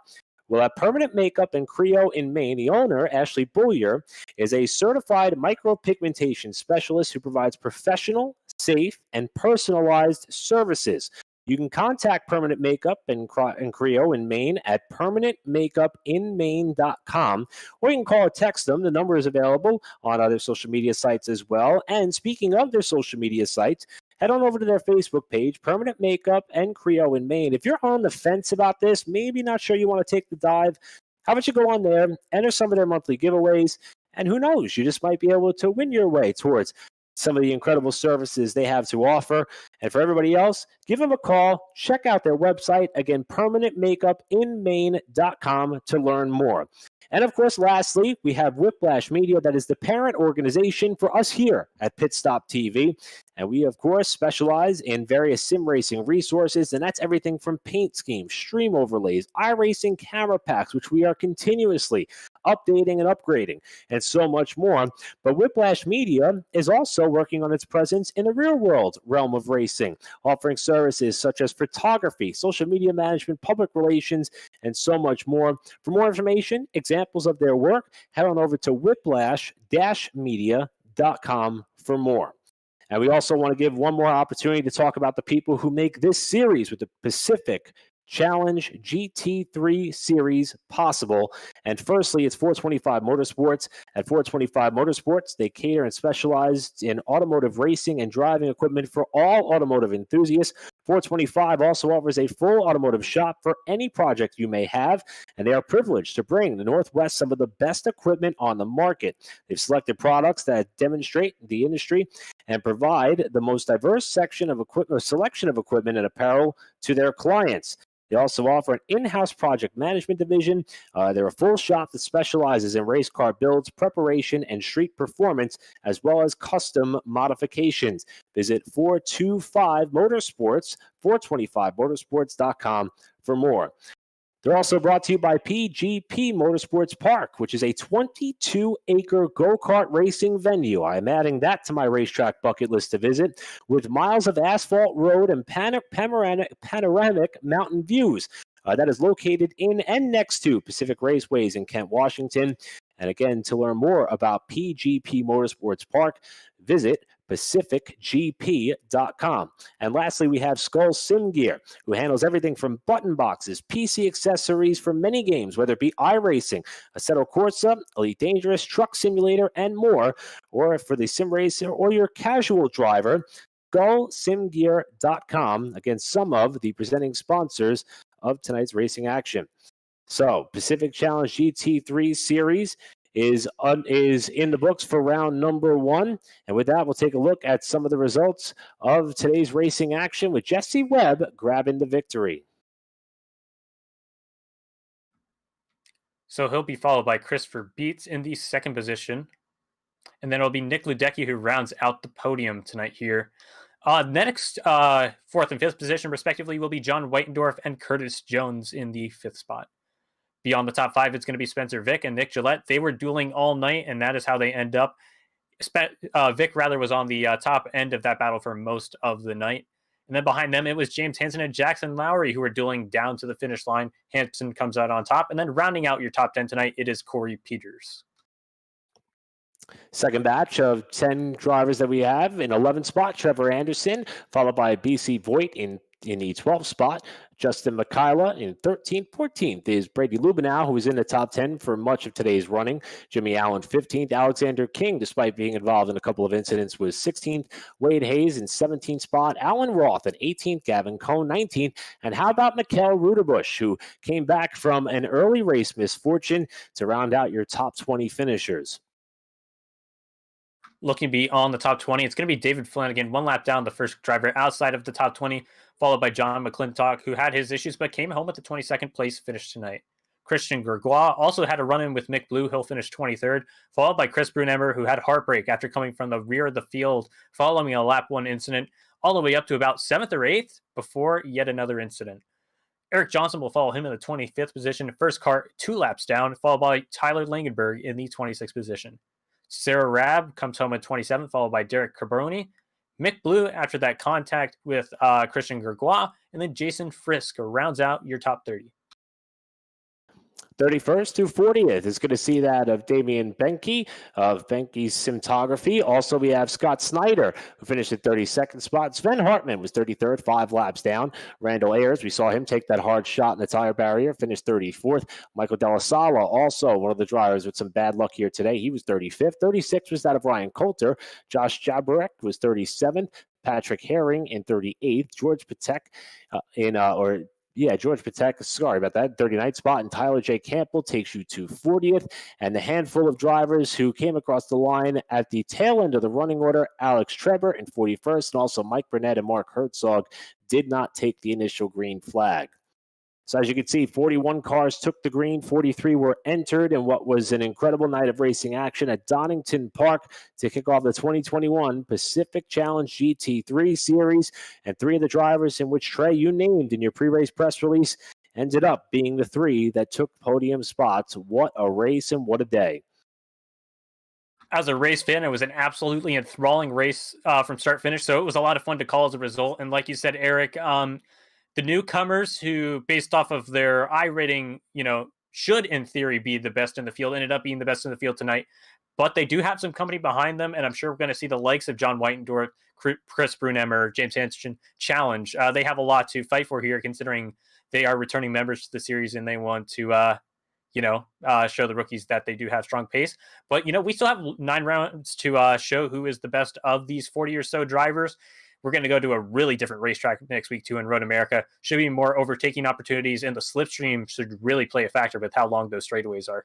Well, at Permanent Makeup in Creo in Maine, the owner, Ashley Bullier, is a certified micropigmentation specialist who provides professional, safe, and personalized services. You can contact Permanent Makeup in Creo in Maine at permanentmakeupinmaine.com, or you can call or text them. The number is available on other social media sites as well. And speaking of their social media sites, head on over to their Facebook page, Permanent Makeup and Creo in Maine. If you're on the fence about this, maybe not sure you want to take the dive, how about you go on there, enter some of their monthly giveaways, and who knows, you just might be able to win your way towards some of the incredible services they have to offer. And for everybody else, give them a call. Check out their website, again, permanentmakeupinmaine.com to learn more. And of course, lastly, we have Whiplash Media, that is the parent organization for us here at Pit Stop TV. And we, of course, specialize in various sim racing resources, and that's everything from paint schemes, stream overlays, iRacing camera packs, which we are continuously updating and upgrading, and so much more. But Whiplash Media is also working on its presence in the real-world realm of racing, offering services such as photography, social media management, public relations, and so much more. For more information, examples of their work, head on over to whiplash-media.com for more. And we also want to give one more opportunity to talk about the people who make this series with the Pacific Challenge GT3 Series possible. And firstly, it's 425 Motorsports. At 425 Motorsports, they cater and specialize in automotive racing and driving equipment for all automotive enthusiasts. 425 also offers a full automotive shop for any project you may have, and they are privileged to bring the Northwest some of the best equipment on the market. They've selected products that demonstrate the industry and provide the most diverse selection of equipment and apparel to their clients. They also offer an in-house project management division. They're a full shop that specializes in race car builds, preparation, and street performance, as well as custom modifications. Visit 425 Motorsports, 425motorsports.com for more. They're also brought to you by PGP Motorsports Park, which is a 22-acre go-kart racing venue. I'm adding that to my racetrack bucket list to visit, with miles of asphalt road and panoramic mountain views. That is located in and next to Pacific Raceways in Kent, Washington. And again, to learn more about PGP Motorsports Park, visit pacificgp.com. And lastly, we have Skull Sim Gear, who handles everything from button boxes, PC accessories for many games, whether it be iRacing, Assetto Corsa, Elite Dangerous, Truck Simulator, and more. Or for the sim racer or your casual driver, SkullSimGear.com. Again, some of the presenting sponsors of tonight's racing action. So, Pacific Challenge GT3 Series is in the books for round number 1. And with that, we'll take a look at some of the results of today's racing action with Jesse Webb grabbing the victory. So he'll be followed by Christopher Beets in the second position. And then it'll be Nick Ludecki who rounds out the podium tonight here. Next, fourth and fifth position, respectively, will be John Whitendorf and Curtis Jones in the fifth spot. Beyond the top 5, it's going to be Spencer Vick and Nick Gillette. They were dueling all night, and that is how they end up. Vick, rather, was on the top end of that battle for most of the night. And then behind them, it was James Hansen and Jackson Lowry who were dueling down to the finish line. Hansen comes out on top. And then rounding out your top 10 tonight, it is Corey Peters. Second batch of 10 drivers that we have. In 11th spot, Trevor Anderson, followed by BC Voigt in the 12th spot. Justin McKayla in 13th. 14th is Brady Lubenow, who was in the top 10 for much of today's running. Jimmy Allen, 15th. Alexander King, despite being involved in a couple of incidents, was 16th. Wade Hayes in 17th spot. Alan Roth at 18th. Gavin Cohn, 19th. And how about Mikkel Ruderbush, who came back from an early race misfortune to round out your top 20 finishers? Looking to be on the top 20, it's going to be David Flanagan, one lap down, the first driver outside of the top 20, followed by John McClintock, who had his issues but came home at the 22nd place finish tonight. Christian Gergois also had a run-in with Mick Blue. He'll finish 23rd, followed by Chris Brunemmer, who had heartbreak after coming from the rear of the field following a lap 1 incident, all the way up to about 7th or 8th before yet another incident. Eric Johnson will follow him in the 25th position, first car 2 laps down, followed by Tyler Langenberg in the 26th position. Sarah Rabb comes home at 27th, followed by Derek Cabroni. Mick Blue after that contact with Christian Gergois, and then Jason Frisk rounds out your top 30. 31st through 40th is going to see that of Damian Benke of Benke's Cinematography. Also, we have Scott Snyder, who finished at 32nd spot. Sven Hartman was 33rd, 5 laps down. Randall Ayers, we saw him take that hard shot in the tire barrier, finished 34th. Michael Della Sala, also one of the drivers with some bad luck here today. He was 35th. 36th was that of Ryan Coulter. Josh Jabarek was 37th. Patrick Herring in 38th. George Patek George Patek, sorry about that, 39th spot, and Tyler J. Campbell takes you to 40th. And the handful of drivers who came across the line at the tail end of the running order, Alex Treber in 41st, and also Mike Burnett and Mark Herzog did not take the initial green flag. So as you can see, 41 cars took the green, 43 were entered in what was an incredible night of racing action at Donington Park to kick off the 2021 Pacific Challenge GT3 Series. And 3 of the drivers in which, Trey, you named in your pre-race press release, ended up being the 3 that took podium spots. What a race and what a day. As a race fan, it was an absolutely enthralling race from start to finish, so it was a lot of fun to call as a result. And like you said, Eric, the newcomers who, based off of their I rating, should in theory be the best in the field, ended up being the best in the field tonight. But they do have some company behind them, and I'm sure we're going to see the likes of John Whitendorf, Chris Brunemmer, James Hansen challenge. They have a lot to fight for here, considering they are returning members to the series and they want to, show the rookies that they do have strong pace. But, we still have 9 rounds to show who is the best of these 40 or so drivers. We're going to go to a really different racetrack next week, too, in Road America. Should be more overtaking opportunities, and the slipstream should really play a factor with how long those straightaways are.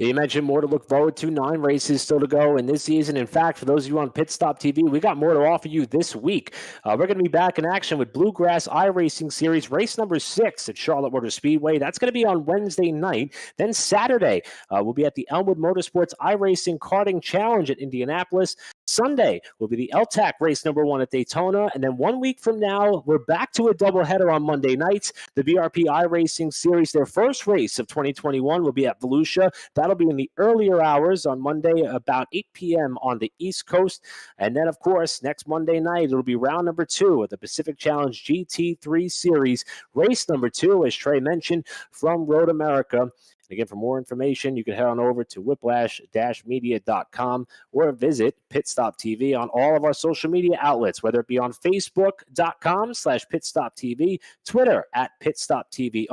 You mentioned more to look forward to, 9 races still to go in this season. In fact, for those of you on Pit Stop TV, we got more to offer you this week. We're going to be back in action with Bluegrass iRacing Series, race number 6 at Charlotte Motor Speedway. That's going to be on Wednesday night. Then Saturday, we'll be at the Elmwood Motorsports iRacing Karting Challenge at Indianapolis. Sunday will be the LTAC race number 1 at Daytona. And then 1 week from now, we're back to a doubleheader on Monday nights. The BRP iRacing Series, their first race of 2021, will be at Volusia. That'll be in the earlier hours on Monday, about 8 p.m. on the East Coast. And then, of course, next Monday night, it'll be round number 2 of the Pacific Challenge GT3 Series, race number 2, as Trey mentioned, from Road America. Again, for more information, you can head on over to whiplash-media.com or visit Pitstop TV on all of our social media outlets, whether it be on Facebook.com/PitstopTV, Twitter @PitstopTV_,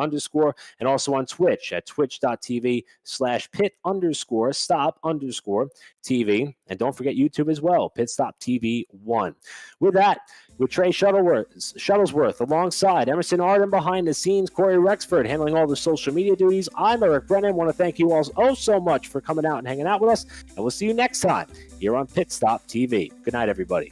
and also on Twitch at twitch.tv/Pit_Stop_TV. And don't forget YouTube as well, Pitstop TV 1. With that, with Trey Shuttlesworth alongside Emerson Arden behind the scenes, Corey Rexford handling all the social media duties, I'm Eric Brennan. I want to thank you all so much for coming out and hanging out with us, and we'll see you next time here on Pit Stop TV. Good night, everybody.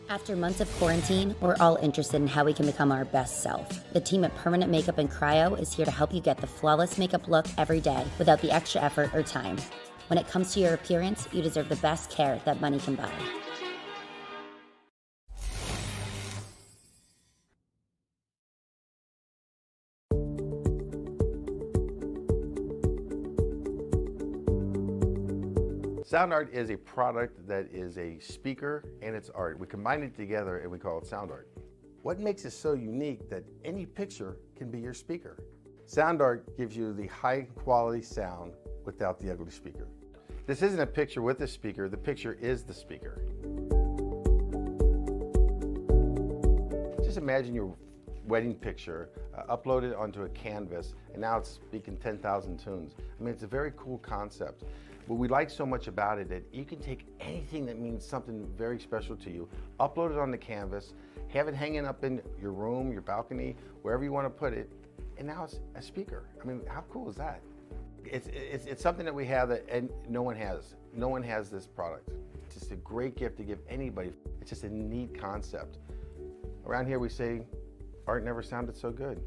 After months of quarantine, we're all interested in how we can become our best self. The team at Permanent Makeup and Cryo is here to help you get the flawless makeup look every day without the extra effort or time. When it comes to your appearance, you deserve the best care that money can buy. Sound Art is a product that is a speaker and it's art. We combine it together and we call it Sound Art. What makes it so unique that any picture can be your speaker? Sound Art gives you the high quality sound without the ugly speaker. This isn't a picture with a speaker, the picture is the speaker. Just imagine your wedding picture uploaded onto a canvas and now it's speaking 10,000 tunes. I mean, it's a very cool concept. What we like so much about it that you can take anything that means something very special to you, upload it on the canvas, have it hanging up in your room, your balcony, wherever you want to put it, and now it's a speaker. I mean, how cool is that? It's something that we have that and no one has. No one has this product. It's just a great gift to give anybody. It's just a neat concept. Around here we say, art never sounded so good.